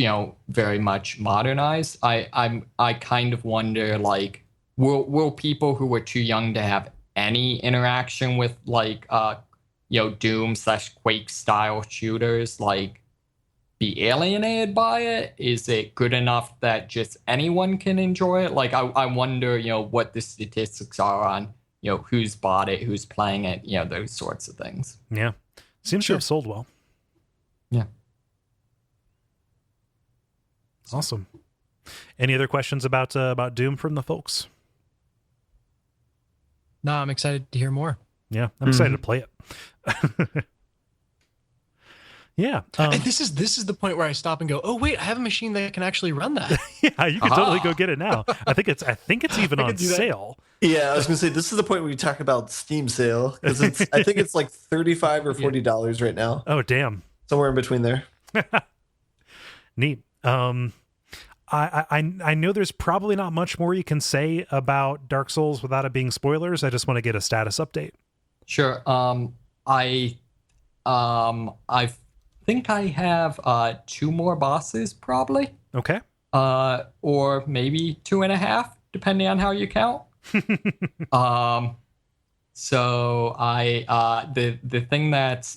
very much modernized. I kind of wonder, like, will people who were too young to have any interaction with like Doom/Quake style shooters like be alienated by it? Is it good enough that just anyone can enjoy it? Like I wonder, what the statistics are on who's bought it, who's playing it, those sorts of things. Yeah. Seems to have sold well. Yeah. Awesome. Any other questions about Doom from the folks? No, I'm excited to hear more. Yeah, I'm excited to play it. Yeah. And this is the point where I stop and go, oh wait, I have a machine that can actually run that. Yeah, you can totally go get it now. I think it's even on sale. Yeah, I was gonna say this is the point where you talk about Steam sale, because I think it's like $35 or $40 right now. Oh damn. Somewhere in between there. Neat. I know there's probably not much more you can say about Dark Souls without it being spoilers. I just want to get a status update. Sure. I think I have 2 more bosses probably. Okay. Or maybe 2.5, depending on how you count. So the thing that's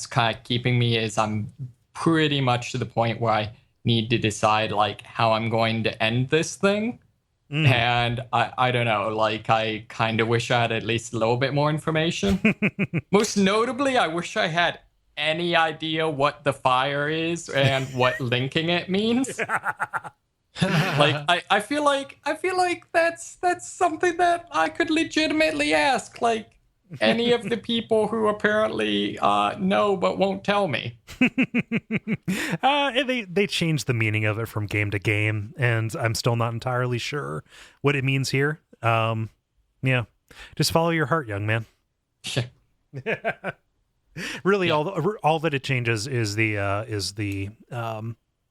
kind of keeping me is I'm pretty much to the point where I need to decide like how I'm going to end this thing. And I don't know, like I kind of wish I had at least a little bit more information. Most notably, I wish I had any idea what the fire is and what linking it means. Like I feel like that's something that I could legitimately ask like any of the people who apparently know but won't tell me. They changed the meaning of it from game to game, and I'm still not entirely sure what it means here. Yeah, just follow your heart, young man. Really, all that it changes is the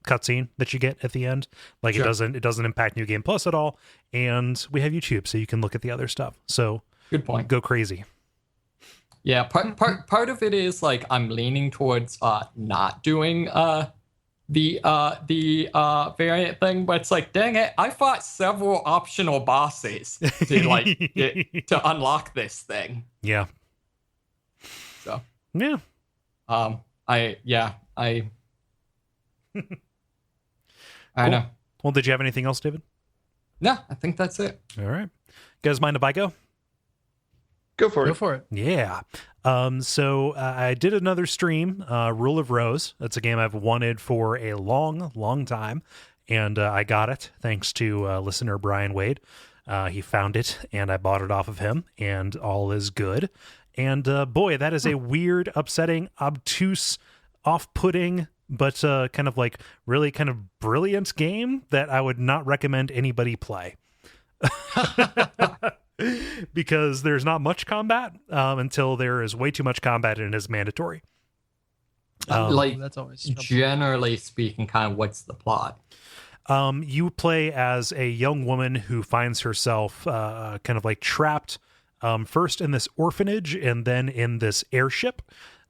cutscene that you get at the end. Like it doesn't impact New Game Plus at all, and we have YouTube, so you can look at the other stuff. So good point. Go crazy. Yeah, part of it is like I'm leaning towards not doing the variant thing, but it's like, dang it, I fought several optional bosses to like to unlock this thing. Yeah. So yeah. I Cool. know. Well, did you have anything else, David? No, I think that's it. All right. You guys mind if I go? Go for it. Yeah. So I did another stream, Rule of Rose. That's a game I've wanted for a long, long time. And I got it thanks to listener Brian Wade. He found it and I bought it off of him, and all is good. And boy, that is a weird, upsetting, obtuse, off-putting, but kind of like really kind of brilliant game that I would not recommend anybody play. Because there's not much combat until there is way too much combat and it is mandatory. Like that's always generally speaking, kind of what's the plot? You play as a young woman who finds herself kind of like trapped first in this orphanage and then in this airship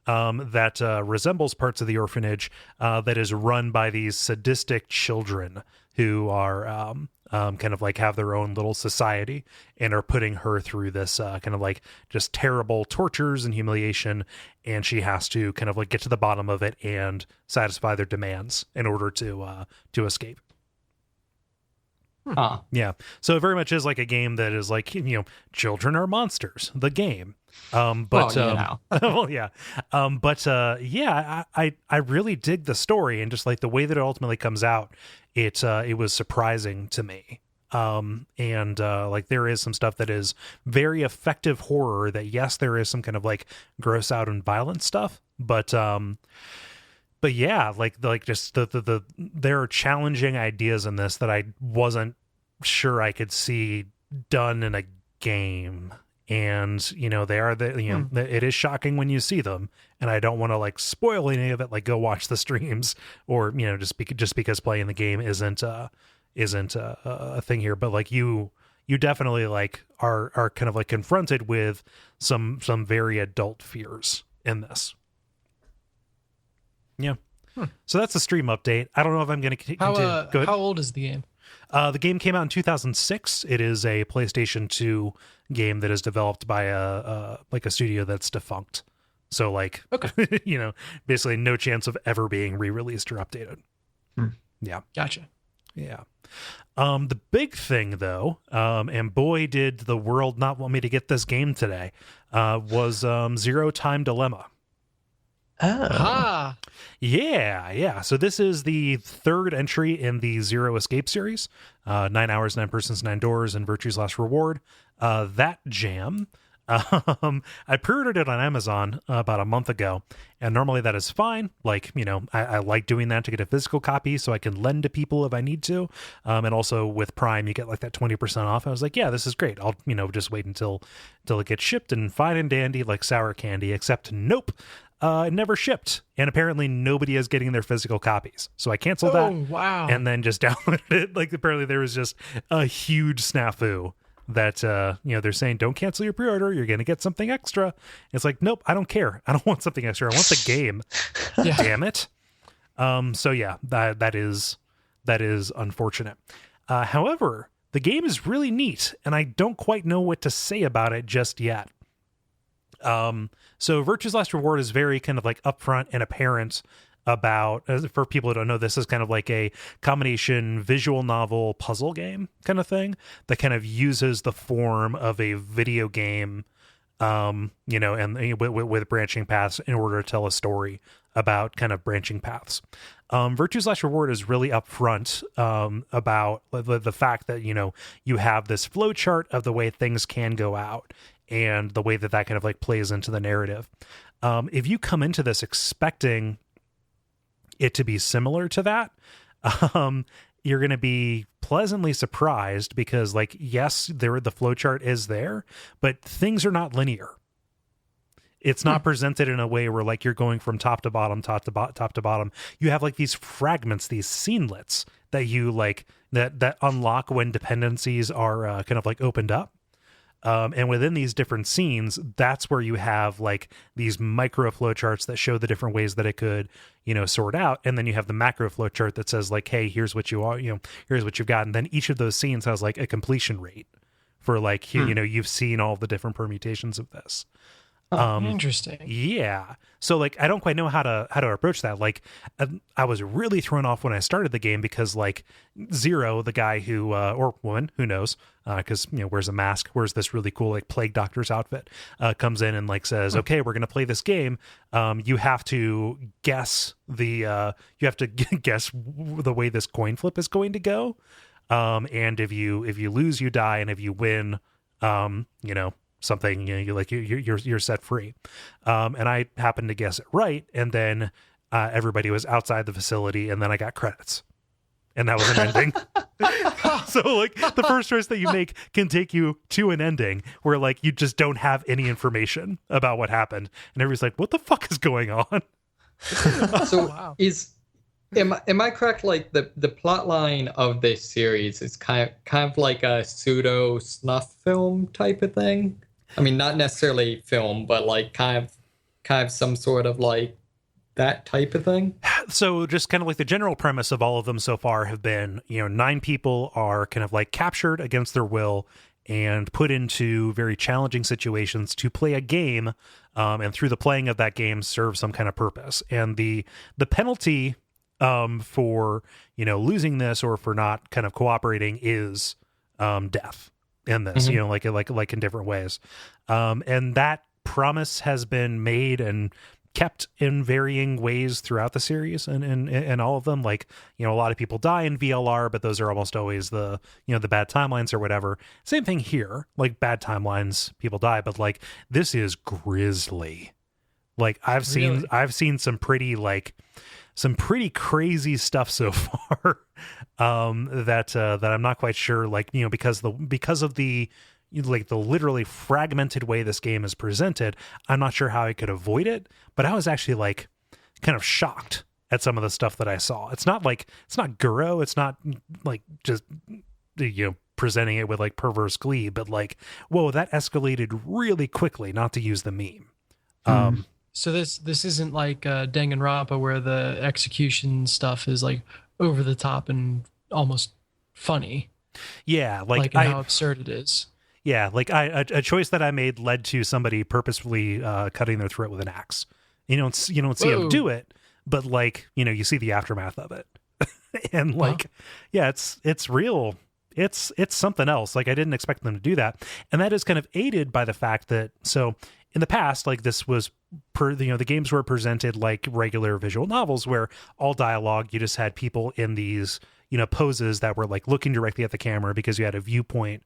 that resembles parts of the orphanage that is run by these sadistic children who are kind of like have their own little society and are putting her through this kind of like just terrible tortures and humiliation, and she has to kind of like get to the bottom of it and satisfy their demands in order to escape. Yeah, so it very much is like a game that is like, children are monsters, the game. But well, yeah. I really dig the story, and just like the way that it ultimately comes out, it was surprising to me. And like there is some stuff that is very effective horror that, yes, there is some kind of like gross out and violent stuff, but yeah, like just the there are challenging ideas in this that I wasn't sure I could see done in a game. And they are it is shocking when you see them, and I don't want to like spoil any of it. Like go watch the streams, or just because playing the game isn't a thing here. But like you definitely like are kind of like confronted with some very adult fears in this. Yeah. So that's the stream update. I don't know if I'm going to continue. How old is the game? The game came out in 2006. It is a PlayStation 2 game that is developed by a studio that's defunct. So like, okay. Basically no chance of ever being re-released or updated. Yeah. Gotcha. Yeah. The big thing, though, and boy, did the world not want me to get this game today, was Zero Time Dilemma. Ah, Yeah. So this is the third entry in the Zero Escape series. 9 hours, 9 persons, 9 doors, and Virtue's Last Reward. That jam. I pre-ordered it on Amazon about a month ago, and normally that is fine. Like, I like doing that to get a physical copy so I can lend to people if I need to. And also with Prime, you get like that 20% off. I was like, yeah, this is great. I'll, just wait until it gets shipped and fine and dandy like sour candy, except nope. It never shipped, and apparently nobody is getting their physical copies. So I canceled that. Wow. And then just downloaded it. Like, apparently there was just a huge snafu that they're saying, don't cancel your pre-order, you're gonna get something extra. It's like, nope, I don't care, I don't want something extra, I want the game. Yeah. Damn it. So yeah, that is unfortunate. However, the game is really neat, and I don't quite know what to say about it just yet. So Virtue's Last Reward is very kind of like upfront and apparent about, for people who don't know, this is kind of like a combination visual novel puzzle game kind of thing that kind of uses the form of a video game, and with branching paths in order to tell a story about kind of branching paths. Virtue's Last Reward is really upfront about the fact that, you have this flow chart of the way things can go out and the way that kind of like plays into the narrative. If you come into this expecting it to be similar to that, you're going to be pleasantly surprised because, like, yes, the flowchart is there, but things are not linear. It's not presented in a way where like you're going from top to bottom. You have like these fragments, these scenelets that you like that unlock when dependencies are kind of like opened up. And within these different scenes, that's where you have like these micro flowcharts that show the different ways that it could, sort out. And then you have the macro flowchart that says like, hey, here's what you are, here's what you've got. And then each of those scenes has like a completion rate for like, here, you've seen all the different permutations of this. Interesting. Yeah. So like, I don't quite know how to approach that. Like, I was really thrown off when I started the game because like Zero, the guy who, or woman, who knows, cause wears a mask, wears this really cool, like plague doctor's outfit, comes in and like says, okay, we're going to play this game. You have to guess the way this coin flip is going to go. And if you lose, you die. And if you win, something, you're set free. And I happened to guess it right. And then everybody was outside the facility, and then I got credits. And that was an ending. So like the first choice that you make can take you to an ending where like you just don't have any information about what happened. And everybody's like, what the fuck is going on? So Wow. Am I correct? Like the plot line of this series is kind of like a pseudo snuff film type of thing. I mean, not necessarily film, but like kind of some sort of like that type of thing. So just kind of like the general premise of all of them so far have been, 9 people are kind of like captured against their will and put into very challenging situations to play a game, and through the playing of that game serve some kind of purpose. And the penalty for losing this or for not kind of cooperating is death in this, like in different ways. And that promise has been made and kept in varying ways throughout the series and all of them. Like, a lot of people die in VLR, but those are almost always the bad timelines or whatever. Same thing here, like bad timelines, people die, but like this is grisly. Like I've seen some pretty crazy stuff so far, that I'm not quite sure, like, because of the like the literally fragmented way this game is presented, I'm not sure how I could avoid it, but I was actually like kind of shocked at some of the stuff that I saw. It's not Guro, it's not like just presenting it with like perverse glee, but like, whoa, that escalated really quickly, not to use the meme. So this isn't like Danganronpa where the execution stuff is like over the top and almost funny. Yeah, like how absurd it is. Yeah, like a choice that I made led to somebody purposefully cutting their throat with an axe. You don't see them do it, but like you see the aftermath of it, And like, yeah, it's real. It's something else. Like I didn't expect them to do that. And that is kind of aided by the fact that, so in the past, like this was the games were presented like regular visual novels where all dialogue, you just had people in these, poses that were like looking directly at the camera because you had a viewpoint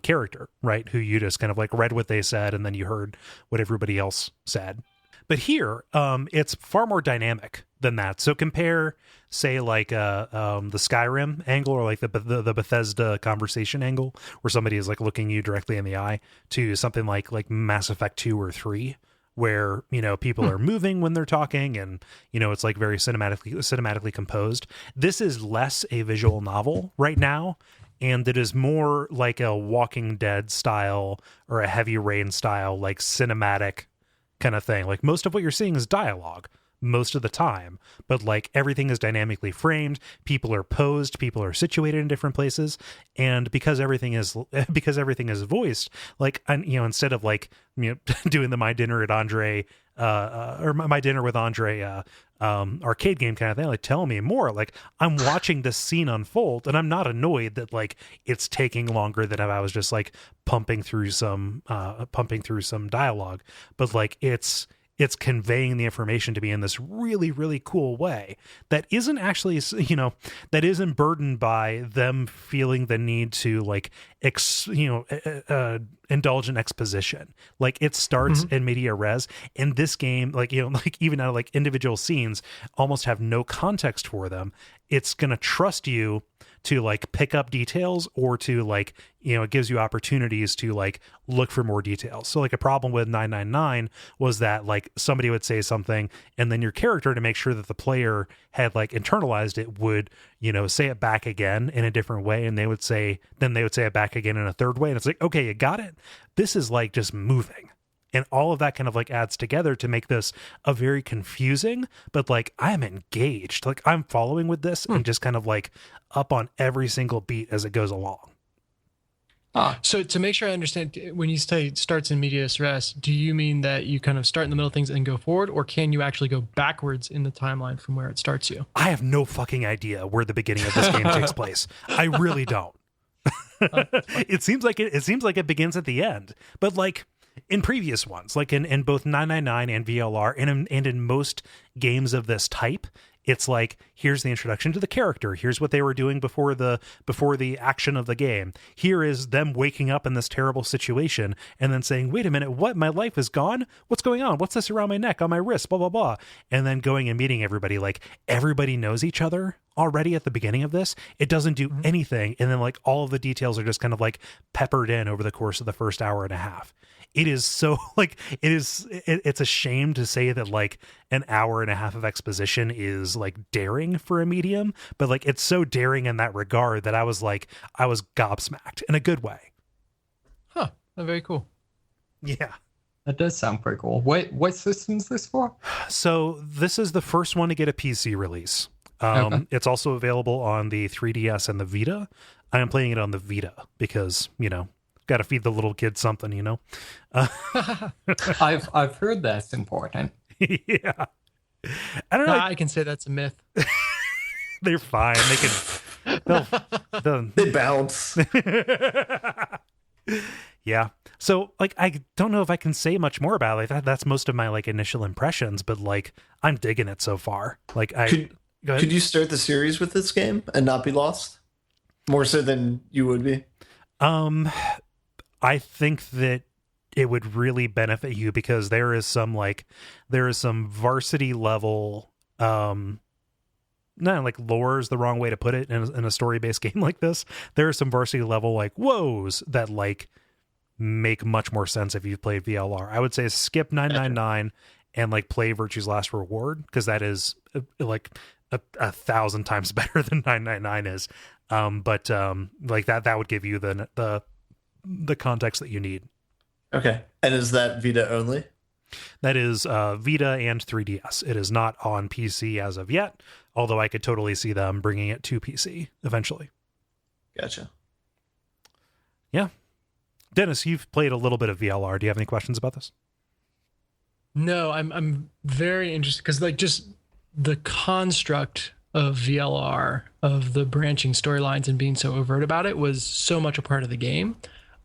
character, right? Who you just kind of like read what they said and then you heard what everybody else said. But here, it's far more dynamic than that. So compare, say, like the Skyrim angle or like the Bethesda conversation angle, where somebody is like looking you directly in the eye, to something like Mass Effect 2 or 3, where people are moving when they're talking, and it's like very cinematically composed. This is less a visual novel right now. And it is more like a Walking Dead style or a Heavy Rain style, like cinematic kind of thing. Like most of what you're seeing is dialogue most of the time, but like everything is dynamically framed. People are posed, people are situated in different places. And because everything is voiced, like, instead of like, doing the My Dinner at Andre, or My Dinner with Andre, arcade game kind of thing, like tell me more, like I'm watching this scene unfold and I'm not annoyed that like it's taking longer than if I was just like pumping through some dialogue, but like it's conveying the information to me in this really, really cool way that isn't actually, that isn't burdened by them feeling the need to like, indulge in exposition. Like it starts in media res, and this game, like, like even out of like individual scenes almost have no context for them. It's going to trust you to like pick up details, or to like, it gives you opportunities to like look for more details. So like a problem with 999 was that like somebody would say something and then your character, to make sure that the player had like internalized it, would, say it back again in a different way. And they would say it back again in a third way. And it's like, okay, you got it. This is like just moving. And all of that kind of like adds together to make this a very confusing, but like I'm engaged, like I'm following with this and just kind of like up on every single beat as it goes along. So to make sure I understand, when you say starts in medias res, do you mean that you kind of start in the middle of things and go forward, or can you actually go backwards in the timeline from where it starts you? I have no fucking idea where the beginning of this game takes place. I really don't. It seems like it begins at the end, but like in previous ones, like in both 999 and VLR, and in most games of this type, it's like, here's the introduction to the character. Here's what they were doing before the action of the game. Here is them waking up in this terrible situation and then saying, wait a minute, what? My life is gone? What's going on? What's this around my neck, on my wrist, blah, blah, blah. And then going and meeting everybody. Like everybody knows each other already at the beginning of this. It doesn't do anything. And then like all of the details are just kind of like peppered in over the course of the first hour and a half. It is so like, it's a shame to say that like an hour and a half of exposition is like daring for a medium, but like it's so daring in that regard that I was gobsmacked in a good way. Huh. Very cool. Yeah. That does sound pretty cool. What system is this for? So this is the first one to get a PC release. Okay. It's also available on the 3DS and the Vita. I am playing it on the Vita because, got to feed the little kid something, I've heard that's important. Yeah. I don't know. I can say that's a myth. They're fine. They bounce. Yeah. So like, I don't know if I can say much more about it. Like that's most of my like initial impressions, but like I'm digging it so far. Like could you start the series with this game and not be lost? More so than you would be? I think that it would really benefit you because there is some varsity level, not like lore is the wrong way to put it in a story-based game like this. There are some varsity level like woes that like make much more sense if you've played VLR. I would say skip 999 and like play Virtue's Last Reward, because that is like a 1,000 times better than 999 is. But like that would give you the context that you need. Okay. And is that Vita only? That is Vita and 3DS. It is not on PC as of yet, although I could totally see them bringing it to PC eventually. Gotcha. Yeah. Dennis, you've played a little bit of VLR. Do you have any questions about this? No, I'm very interested because like just the construct of VLR, of the branching storylines and being so overt about it, was so much a part of the game.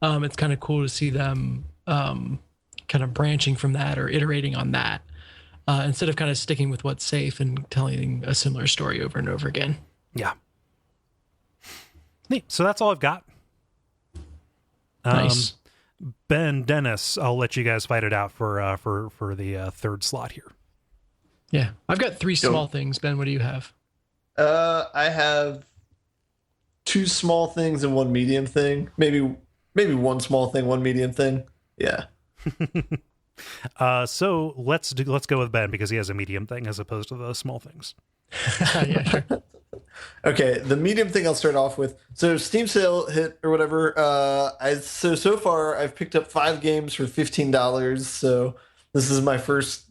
It's kind of cool to see them kind of branching from that or iterating on that instead of kind of sticking with what's safe and telling a similar story over and over again. Yeah. Neat. So that's all I've got. Nice. Ben, Dennis, I'll let you guys fight it out for the third slot here. Yeah, I've got three small things. Ben, what do you have? I have two small things and one medium thing. Maybe one small thing, one medium thing. Yeah. So let's go with Ben because he has a medium thing as opposed to the small things. Yeah, sure. Okay, the medium thing I'll start off with. So Steam sale hit or whatever. So far I've picked up 5 games for $15. So this is my first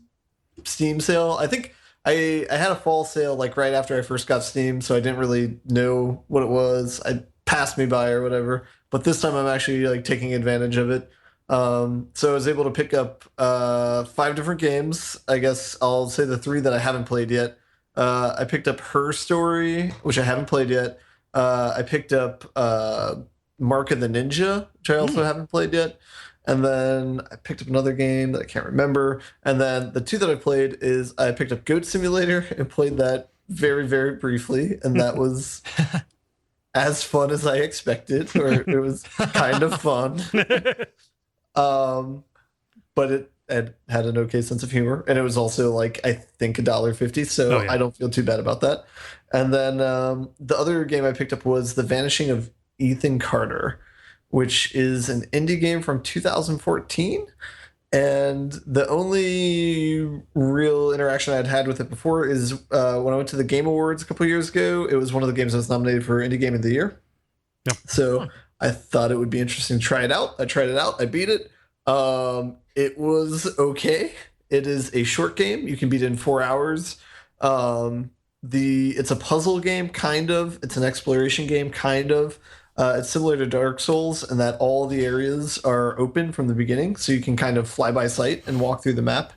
Steam sale. I think I had a fall sale like right after I first got Steam, so I didn't really know what it was. It passed me by or whatever. But this time I'm actually like taking advantage of it. So I was able to pick up 5 different games. I guess I'll say the 3 that I haven't played yet. I picked up Her Story, which I haven't played yet. I picked up Mark of the Ninja, which I also haven't played yet. And then I picked up another game that I can't remember. And then the 2 that I played is I picked up Goat Simulator and played that very, very briefly. And that was as fun as I expected, or it was kind of fun. But it had an okay sense of humor, and it was also like I think $1.50, so I don't feel too bad about that. And then the other game I picked up was The Vanishing of Ethan Carter, which is an indie game from 2014. And the only real interaction I'd had with it before is when I went to the Game Awards a couple years ago. It was one of the games that was nominated for Indie Game of the Year. Yep. So I thought it would be interesting to try it out. I tried it out. I beat it. It was okay. It is a short game. You can beat it in 4 hours. It's a puzzle game, kind of. It's an exploration game, kind of. It's similar to Dark Souls in that all the areas are open from the beginning, so you can kind of fly by sight and walk through the map.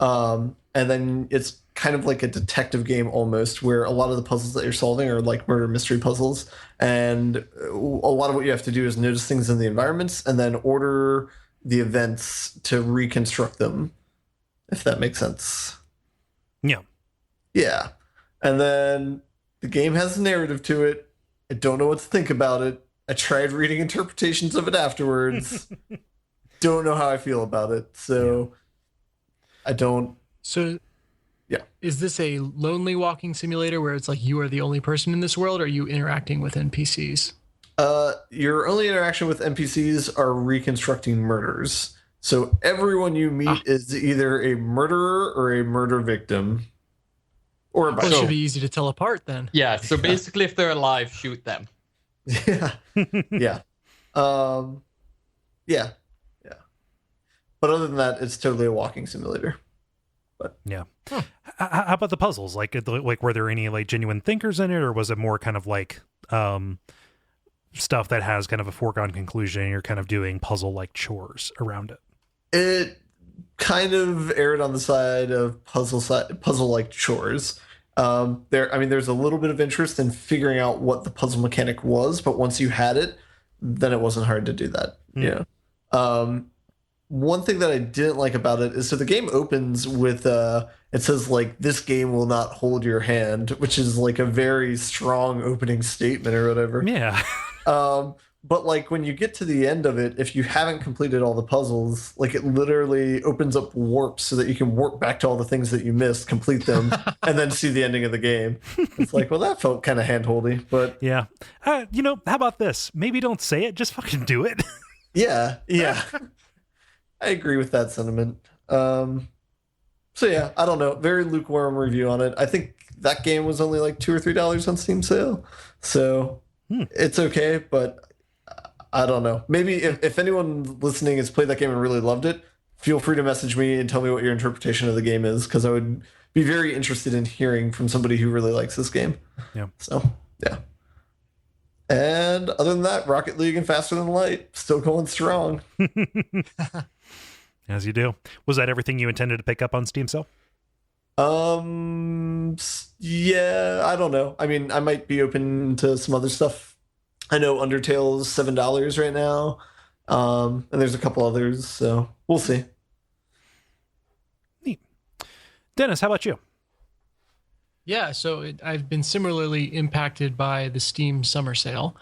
And then it's kind of like a detective game almost, where a lot of the puzzles that you're solving are like murder mystery puzzles. And a lot of what you have to do is notice things in the environments and then order the events to reconstruct them, if that makes sense. Yeah. Yeah. And then the game has a narrative to it. I don't know what to think about it. I tried reading interpretations of it afterwards. Don't know how I feel about it. So I don't. So yeah. Is this a lonely walking simulator where it's like you are the only person in this world, or are you interacting with NPCs? Your only interaction with NPCs are reconstructing murders. So everyone you meet is either a murderer or a murder victim. Or a Well, it should be easy to tell apart then. Yeah, so basically if they're alive, shoot them. Yeah. Yeah. Yeah. But other than that, it's totally a walking simulator. But yeah. How about the puzzles? Like were there any like genuine thinkers in it, or was it more kind of like stuff that has kind of a foregone conclusion and you're kind of doing puzzle like chores around it? It kind of erred on the side of puzzle like chores. There's a little bit of interest in figuring out what the puzzle mechanic was, but once you had it, then it wasn't hard to do that. Yeah. One thing that I didn't like about it is, so the game opens with it says like, this game will not hold your hand, which is like a very strong opening statement or whatever. Yeah. But like when you get to the end of it, if you haven't completed all the puzzles, like it literally opens up warps so that you can warp back to all the things that you missed, complete them, and then see the ending of the game. It's like, well, that felt kind of hand-holdy, but yeah. How about this? Maybe don't say it, just fucking do it. Yeah. I agree with that sentiment. So yeah, I don't know. Very lukewarm review on it. I think that game was only like $2 or $3 on Steam sale. So it's okay, but I don't know. Maybe if anyone listening has played that game and really loved it, feel free to message me and tell me what your interpretation of the game is, because I would be very interested in hearing from somebody who really likes this game. Yeah. So, yeah. And other than that, Rocket League and Faster Than Light, still going strong. As you do. Was that everything you intended to pick up on Steam sale? Yeah, I don't know. I mean, I might be open to some other stuff. I know Undertale's $7 right now. And there's a couple others, so we'll see. Neat. Dennis, how about you? Yeah, so I've been similarly impacted by the Steam summer sale,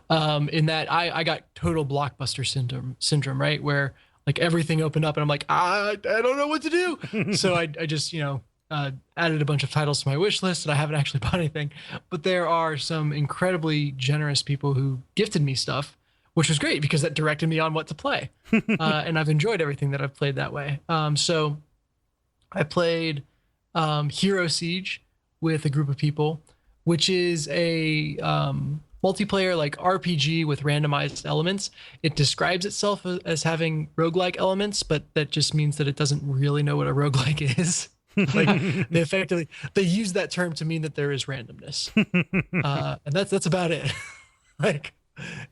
in that I got total blockbuster syndrome, right? Where like everything opened up and I'm like, I don't know what to do. So I just, added a bunch of titles to my wish list and I haven't actually bought anything. But there are some incredibly generous people who gifted me stuff, which was great because that directed me on what to play. And I've enjoyed everything that I've played that way. So I played Hero Siege with a group of people, which is a multiplayer like RPG with randomized elements. It describes itself as having roguelike elements, but that just means that it doesn't really know what a roguelike is. Like they use that term to mean that there is randomness. And that's about it. Like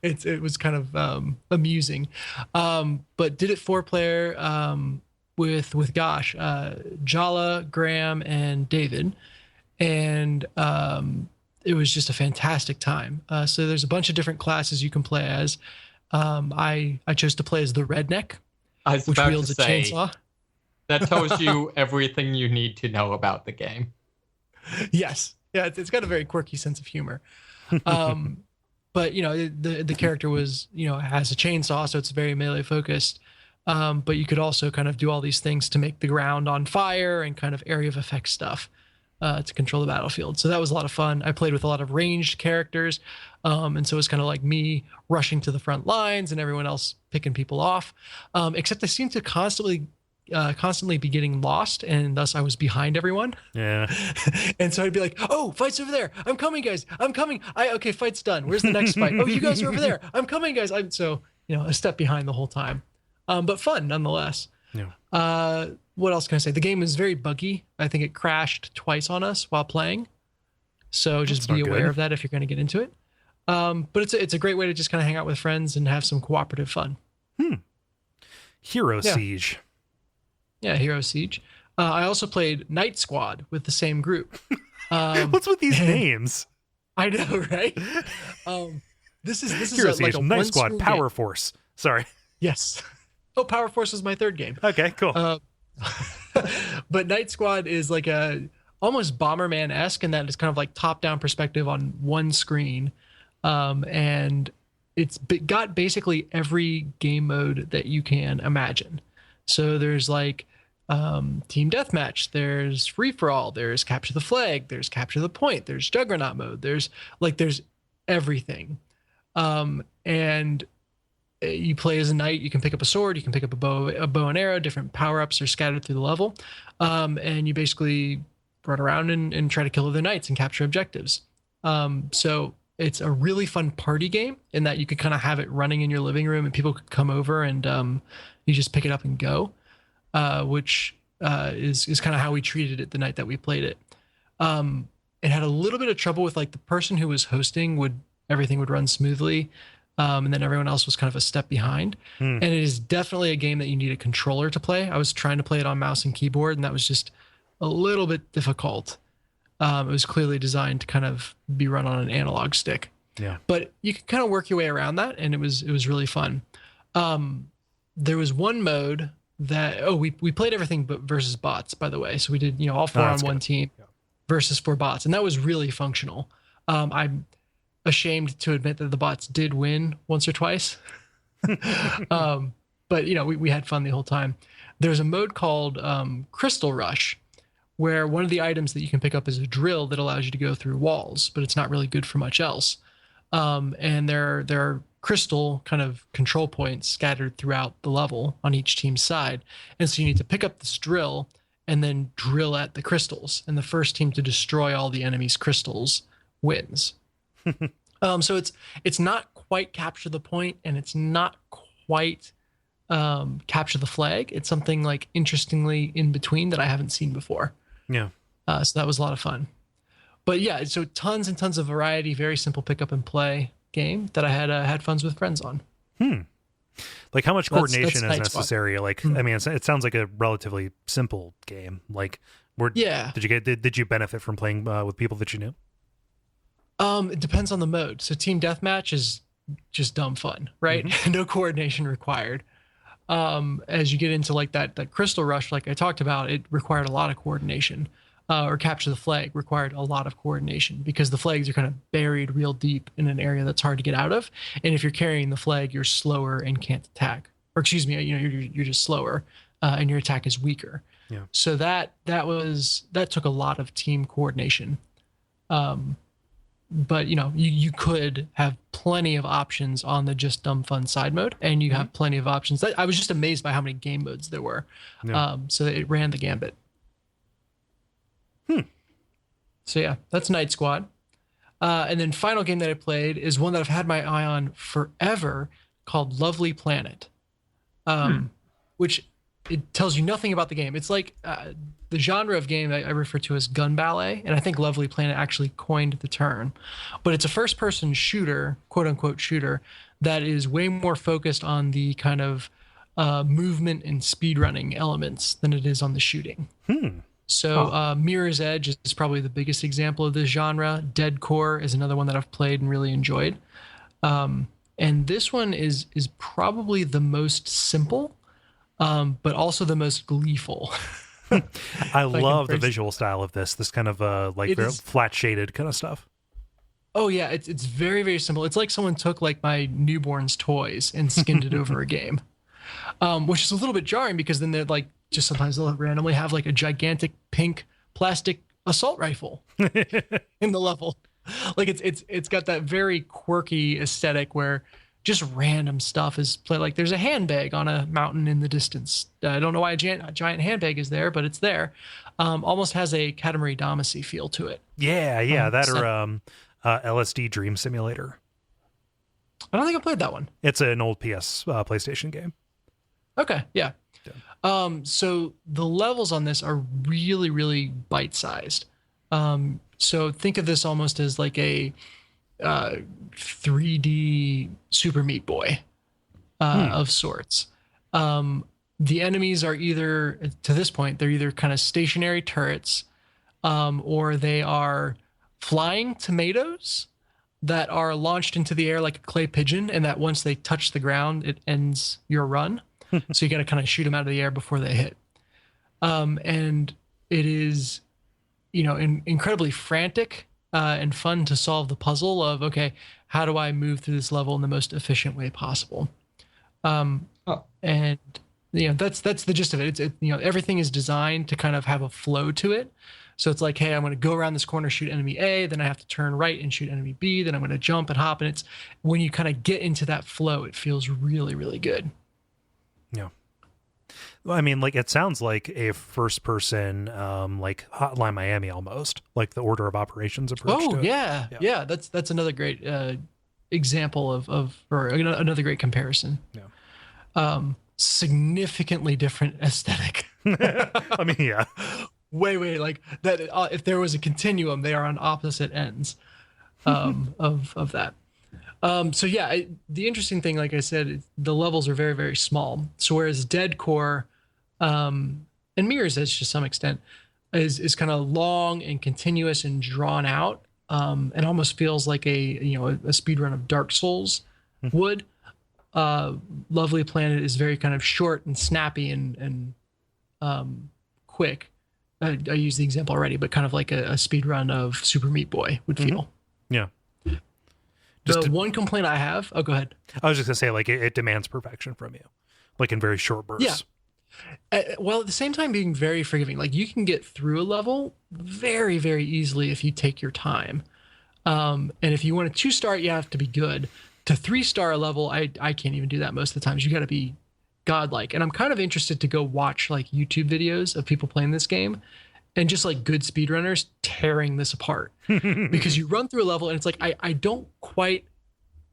it was kind of amusing. But did it 4-player with Gosh, Jala, Graham, and David. And it was just a fantastic time. So there's a bunch of different classes you can play as. I chose to play as the redneck, which wields a chainsaw. That tells you everything you need to know about the game. Yes. Yeah, it's got a very quirky sense of humor. But, the character was, has a chainsaw, so it's very melee focused. But you could also kind of do all these things to make the ground on fire and kind of area of effect stuff. To control the battlefield. So that was a lot of fun. I played with a lot of ranged characters. And so it was kind of like me rushing to the front lines and everyone else picking people off. Except I seemed to constantly be getting lost, and thus I was behind everyone. Yeah. And so I'd be like, oh, fight's over there. I'm coming, guys. I'm coming. Okay, fight's done. Where's the next fight? Oh, you guys are over there. I'm coming, guys. I'm so, a step behind the whole time. But fun nonetheless. Yeah. What else can I say? The game is very buggy. I think it crashed twice on us while playing. So just be aware of that if you're going to get into it. But it's a great way to just kind of hang out with friends and have some cooperative fun. Hero Siege. Yeah, Hero Siege. I also played Night Squad with the same group. What's with these names? I know, right? This is Hero Siege, like a Night Squad, Power game. Force. Sorry. Yes. Oh, Power Force was my third game. Okay, cool. But Night Squad is like a almost Bomberman-esque in that it's kind of like top-down perspective on one screen. And it's got basically every game mode that you can imagine. So there's like team deathmatch, there's free-for-all, there's capture the flag, there's capture the point, there's juggernaut mode, there's everything. And you play as a knight, you can pick up a sword, you can pick up a bow and arrow, different power-ups are scattered through the level. And you basically run around and try to kill other knights and capture objectives. So it's a really fun party game in that you could kind of have it running in your living room and people could come over and you just pick it up and go, which is kind of how we treated it the night that we played it. It had a little bit of trouble with like the person who was hosting everything would run smoothly. And then everyone else was kind of a step behind. And it is definitely a game that you need a controller to play. I was trying to play it on mouse and keyboard, and that was just a little bit difficult. It was clearly designed to kind of be run on an analog stick. Yeah. But you can kind of work your way around that, and it was really fun. There was one mode that we played everything but versus bots, by the way. So we did all four on one team versus 4 bots, and that was really functional. I'm ashamed to admit that the bots did win once or twice. But we had fun the whole time. There's a mode called Crystal Rush, where one of the items that you can pick up is a drill that allows you to go through walls, but it's not really good for much else. And there are crystal kind of control points scattered throughout the level on each team's side. And so you need to pick up this drill and then drill at the crystals. And the first team to destroy all the enemy's crystals wins. So it's not quite capture the point, and it's not quite capture the flag. It's something like interestingly in between that I haven't seen before. Yeah. So that was a lot of fun. But yeah, so tons and tons of variety, very simple pick up and play game that I had funs with friends on. Like how much coordination is Night necessary? Squad. Like, I mean, it sounds like a relatively simple game. Like Yeah. Did you benefit from playing with people that you knew? It depends on the mode. So team deathmatch is just dumb fun, right? No coordination required. As you get into like that crystal rush, like I talked about, it required a lot of coordination. Or capture the flag required a lot of coordination because the flags are kind of buried real deep in an area that's hard to get out of. And if you're carrying the flag, you're slower and can't attack. Or excuse me, you're just slower, and your attack is weaker. Yeah. So that took a lot of team coordination. But you could have plenty of options on the just dumb fun side mode, and you have plenty of options. I was just amazed by how many game modes there were. Yeah. So it ran the gambit. So yeah, that's Night Squad. And then final game that I played is one that I've had my eye on forever, called Lovely Planet, which it tells you nothing about the game. It's like the genre of game I refer to as gun ballet, and I think Lovely Planet actually coined the term. But it's a first-person shooter, quote-unquote shooter, that is way more focused on the kind of movement and speedrunning elements than it is on the shooting. So Mirror's Edge is probably the biggest example of this genre. Dead Core is another one that I've played and really enjoyed. And this one is probably the most simple, but also the most gleeful. I love the visual style of this kind of very flat shaded kind of stuff. Oh yeah, it's very, very simple. It's like someone took like my newborn's toys and skinned it over a game, which is a little bit jarring because then they're like, just sometimes they'll randomly have like a gigantic pink plastic assault rifle in the level. Like it's got that very quirky aesthetic where just random stuff is played. Like there's a handbag on a mountain in the distance. I don't know why a giant handbag is there, but it's there. Almost has a Katamari Damacy feel to it. Yeah, that or LSD Dream Simulator. I don't think I played that one. It's an old PlayStation game. Okay, yeah. So the levels on this are really, really bite-sized. So think of this almost as like a 3D Super Meat Boy of sorts. The enemies are either, to this point, they're either kind of stationary turrets, or they are flying tomatoes that are launched into the air like a clay pigeon, and that once they touch the ground, it ends your run. So you got to kind of shoot them out of the air before they hit. And it is, incredibly frantic and fun to solve the puzzle of, okay, how do I move through this level in the most efficient way possible? And that's the gist of it. It's everything is designed to kind of have a flow to it. So it's like, hey, I'm going to go around this corner, shoot enemy A, then I have to turn right and shoot enemy B, then I'm going to jump and hop. And it's when you kind of get into that flow, it feels really, really good. Yeah. Well, I mean, like it sounds like a first person, like Hotline Miami almost, like the order of operations approach. Oh, to it. Yeah. That's another great example or another great comparison. Yeah. Significantly different aesthetic. I mean, yeah. Way like that. If there was a continuum, they are on opposite ends of that. So yeah, the interesting thing, like I said, the levels are very, very small. So whereas Dead Core, and Mirror's Edge to some extent, is kind of long and continuous and drawn out, and almost feels like a speedrun of Dark Souls would. Lovely Planet is very kind of short and snappy and quick. I used the example already, but kind of like a speedrun of Super Meat Boy would feel. Yeah. One complaint I have. Oh, go ahead. I was just gonna say, like, it demands perfection from you, like in very short bursts. Yeah. Well, at the same time, being very forgiving. Like you can get through a level very, very easily if you take your time. And if you want a 2-star, you have to be good. To 3-star level, I can't even do that most of the times. You got to be godlike. And I'm kind of interested to go watch like YouTube videos of people playing this game. And just like good speedrunners tearing this apart because you run through a level and it's like, I don't quite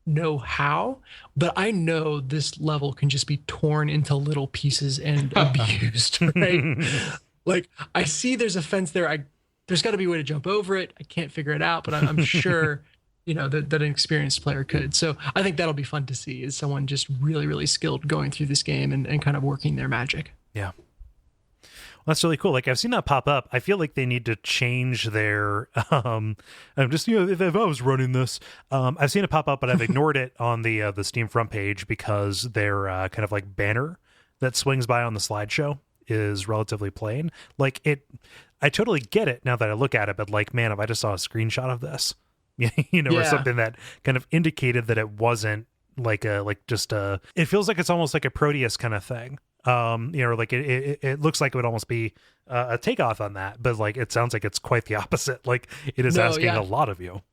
know how, but I know this level can just be torn into little pieces and abused, right? Like I see there's a fence there. There's got to be a way to jump over it. I can't figure it out, but I'm sure, that an experienced player could. So I think that'll be fun to see is someone just really, really skilled going through this game and kind of working their magic. Yeah. That's really cool. Like I've seen that pop up. I feel like they need to change their I'm just, if I was running this, I've seen it pop up, but I've ignored it on the Steam front page because their kind of like banner that swings by on the slideshow is relatively plain. Like I totally get it now that I look at it, but like, man, if I just saw a screenshot of this, or something that kind of indicated that it wasn't it feels like it's almost like a Proteus kind of thing. Like it looks like it would almost be a takeoff on that, but like it sounds like it's quite the opposite. Like it is asking a lot of you.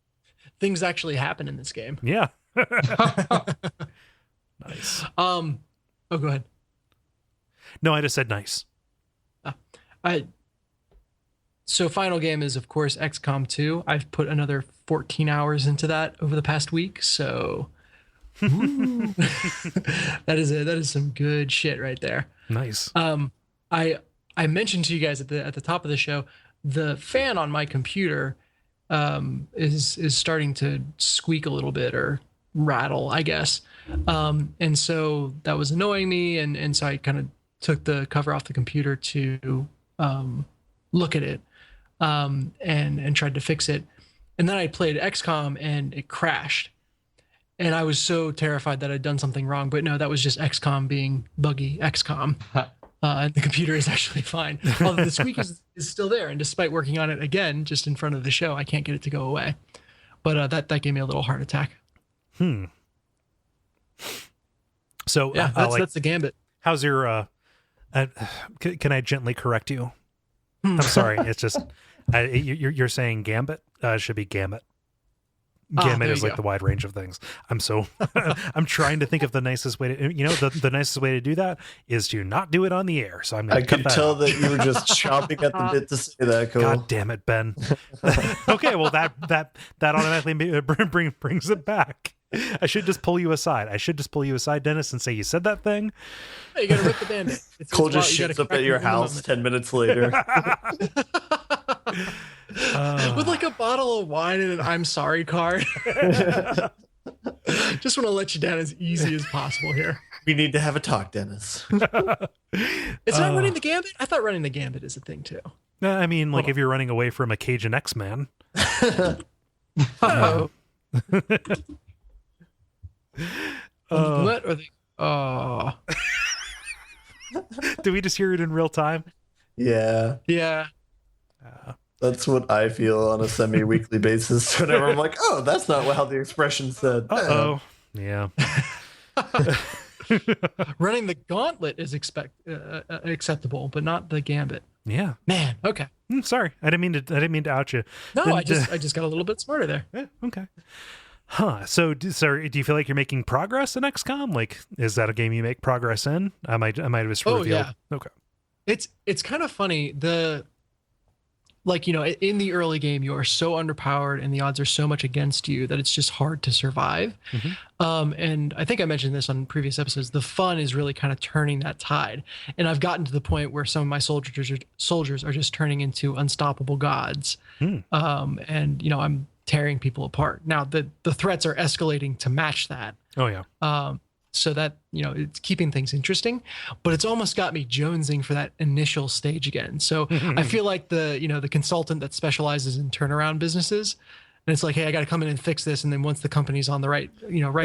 Things actually happen in this game. Yeah. Nice. Oh, go ahead. No, I just said nice. So final game is of course XCOM 2. I've put another 14 hours into that over the past week, so that is some good shit right there. Nice. I mentioned to you guys at the top of the show, the fan on my computer is starting to squeak a little bit or rattle, I guess. And so that was annoying me, and so I kind of took the cover off the computer to look at it and tried to fix it. And then I played XCOM and it crashed. And I was so terrified that I'd done something wrong. But no, that was just XCOM being buggy XCOM. And the computer is actually fine. Although the squeak is still there. And despite working on it again, just in front of the show, I can't get it to go away. But that gave me a little heart attack. So yeah, that's the gambit. How's your, can I gently correct you? I'm sorry. It's just, you're saying gambit? It should be gamut. Gamut is like the wide range of things. I'm trying to think of the nicest way to, the nicest way to do that is to not do it on the air. So I could tell that you were just chomping at the bit to say that, Cole. God damn it, Ben. Okay, well that automatically brings it back. I should just pull you aside. Dennis, and say you said that thing. Hey, you gotta rip the Band-Aid. Cole just shows up at your house 10 minutes later. With like a bottle of wine and an I'm sorry card. Just want to let you down as easy as possible here. We need to have a talk, Dennis. It's not running the gambit? I thought running the gambit is a thing too. I mean, like if you're running away from a Cajun X-Man. Oh. What are they? Oh. Did we just hear it in real time? Yeah. Yeah. That's what I feel on a semi-weekly basis whenever I'm like, oh, that's not how the expression said. Uh-oh. Yeah. Running the gauntlet is acceptable, but not the gambit. Yeah. Man, okay. Sorry. I didn't mean to out you. No, I just got a little bit smarter there. Yeah, okay. Huh. So do you feel like you're making progress in XCOM? Like, is that a game you make progress in? I might have just revealed. Yeah. Okay. It's kind of funny. In the early game, you are so underpowered and the odds are so much against you that it's just hard to survive. Mm-hmm. And I think I mentioned this on previous episodes. The fun is really kind of turning that tide. And I've gotten to the point where some of my soldiers are just turning into unstoppable gods. And, I'm tearing people apart. Now, the threats are escalating to match that. Oh, yeah. So that, it's keeping things interesting, but it's almost got me jonesing for that initial stage again. So I feel like the consultant that specializes in turnaround businesses, and it's like, hey, I got to come in and fix this. And then once the company's on the right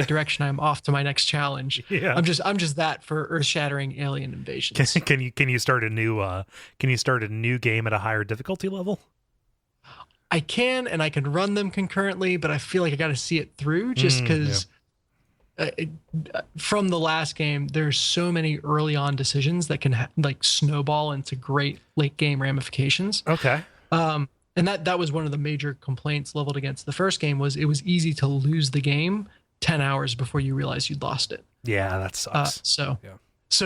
direction, I'm off to my next challenge. Yeah. I'm just that for earth-shattering alien invasions. Can you start a new game at a higher difficulty level? I can, and I can run them concurrently, but I feel like I got to see it through just because from the last game, there's so many early on decisions that can snowball into great late game ramifications. Okay. And that was one of the major complaints leveled against the first game was it was easy to lose the game 10 hours before you realize you'd lost it. Yeah, that sucks. So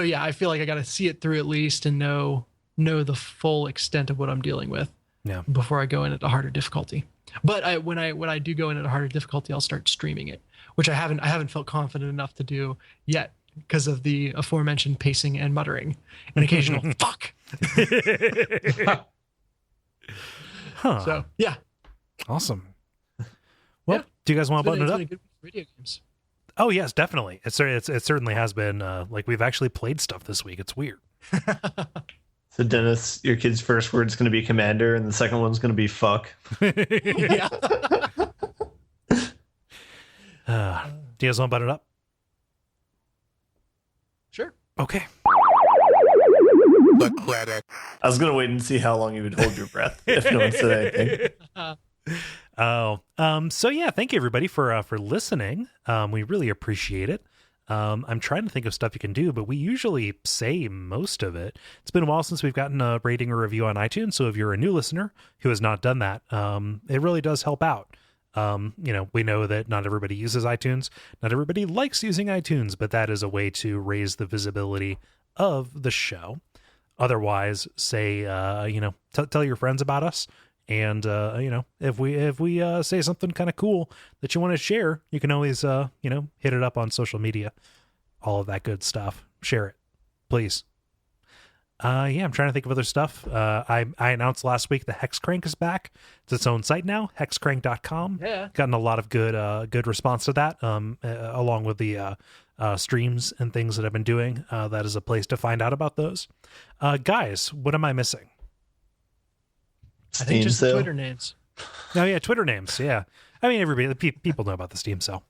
I feel like I got to see it through at least and know the full extent of what I'm dealing with. Yeah. Before I go in at a harder difficulty. But when I do go in at a harder difficulty, I'll start streaming it, which I haven't felt confident enough to do yet because of the aforementioned pacing and muttering and occasional fuck. Huh. So yeah. Awesome. Well, do you guys want to button it up? Good video games. Oh yes, definitely. It certainly has been. Like we've actually played stuff this week. It's weird. So Dennis, your kid's first word's going to be commander, and the second one's going to be fuck. Yeah. Do you guys want to butt it up? Sure. Okay. I was going to wait and see how long you would hold your breath if no one said anything. So yeah, thank you everybody for listening. We really appreciate it. I'm trying to think of stuff you can do, but we usually say most of it. It's been a while since we've gotten a rating or review on iTunes, so if you're a new listener who has not done that, it really does help out. We know that not everybody uses iTunes, not everybody likes using iTunes, but that is a way to raise the visibility of the show. Otherwise, say, tell your friends about us. And, if we say something kind of cool that you want to share, you can always, hit it up on social media, all of that good stuff. Share it, please. I'm trying to think of other stuff. I announced last week the Hexcrank is back. It's its own site now, hexcrank.com. Yeah. Gotten a lot of good response to that, along with the streams and things that I've been doing. That is a place to find out about those. Guys, what am I missing? I think just the Twitter names. Oh yeah, Twitter names. Yeah, I mean people know about the Steam sale.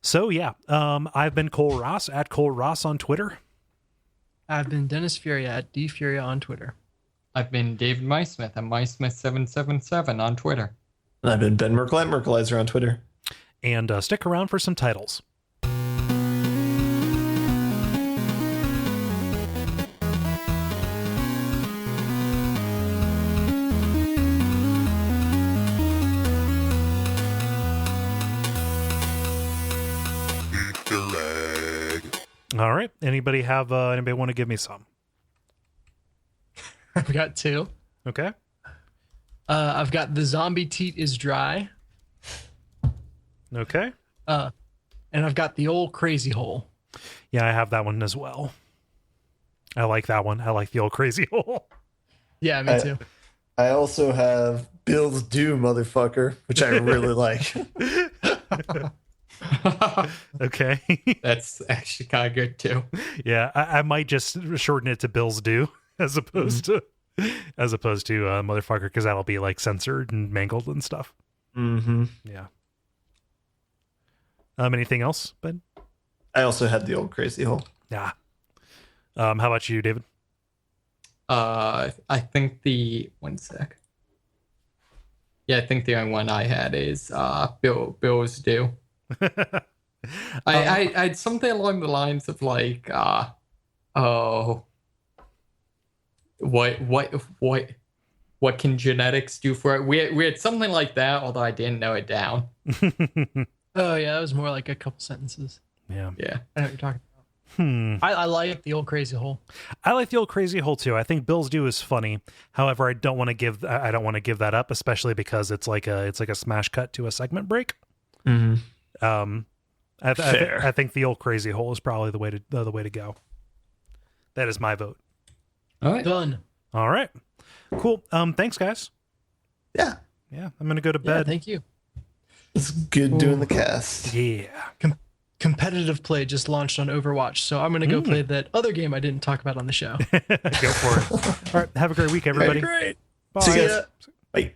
So yeah, I've been Cole Ross at Cole Ross on Twitter. I've been Dennis Furia at DFuria on Twitter. I've been David MySmith at MySmith777 on Twitter. And I've been Ben Merkel at Merkelizer on Twitter. And stick around for some titles. All right. Anybody want to give me some? I've got two. Okay. I've got the zombie teat is dry. Okay. And I've got the old crazy hole. Yeah, I have that one as well. I like that one. I like the old crazy hole. Yeah, me too. I also have Bill's Due, motherfucker, which I really like. Okay. That's actually kind of good too. Yeah, I might just shorten it to Bill's Due as opposed to motherfucker, because that'll be like censored and mangled and stuff. Mm-hmm. Yeah. Anything else, Ben? I also had the old crazy hole. Yeah. How about you, David? I think one sec. Yeah, I think the only one I had is Bill's Due. I had something along the lines of like, what can genetics do for it? We had something like that, although I didn't know it down. Oh yeah, that was more like a couple sentences. Yeah. Yeah. I know what you're talking about. I like the old crazy hole. I like the old crazy hole too. I think Bill's Due is funny. However, I don't want to give that up, especially because it's like a smash cut to a segment break. Mm-hmm. I think the old crazy hole is probably the way to go. That is my vote. All right. Done. All right. Cool. Thanks, guys. Yeah. Yeah, I'm gonna go to Yeah, bed. thank you. It's good doing the cast. Yeah. Competitive play just launched on Overwatch, so I'm going to go play that other game I didn't talk about on the show. Go for it. All right. Have a great week, everybody. Great. Bye. See you guys. Bye.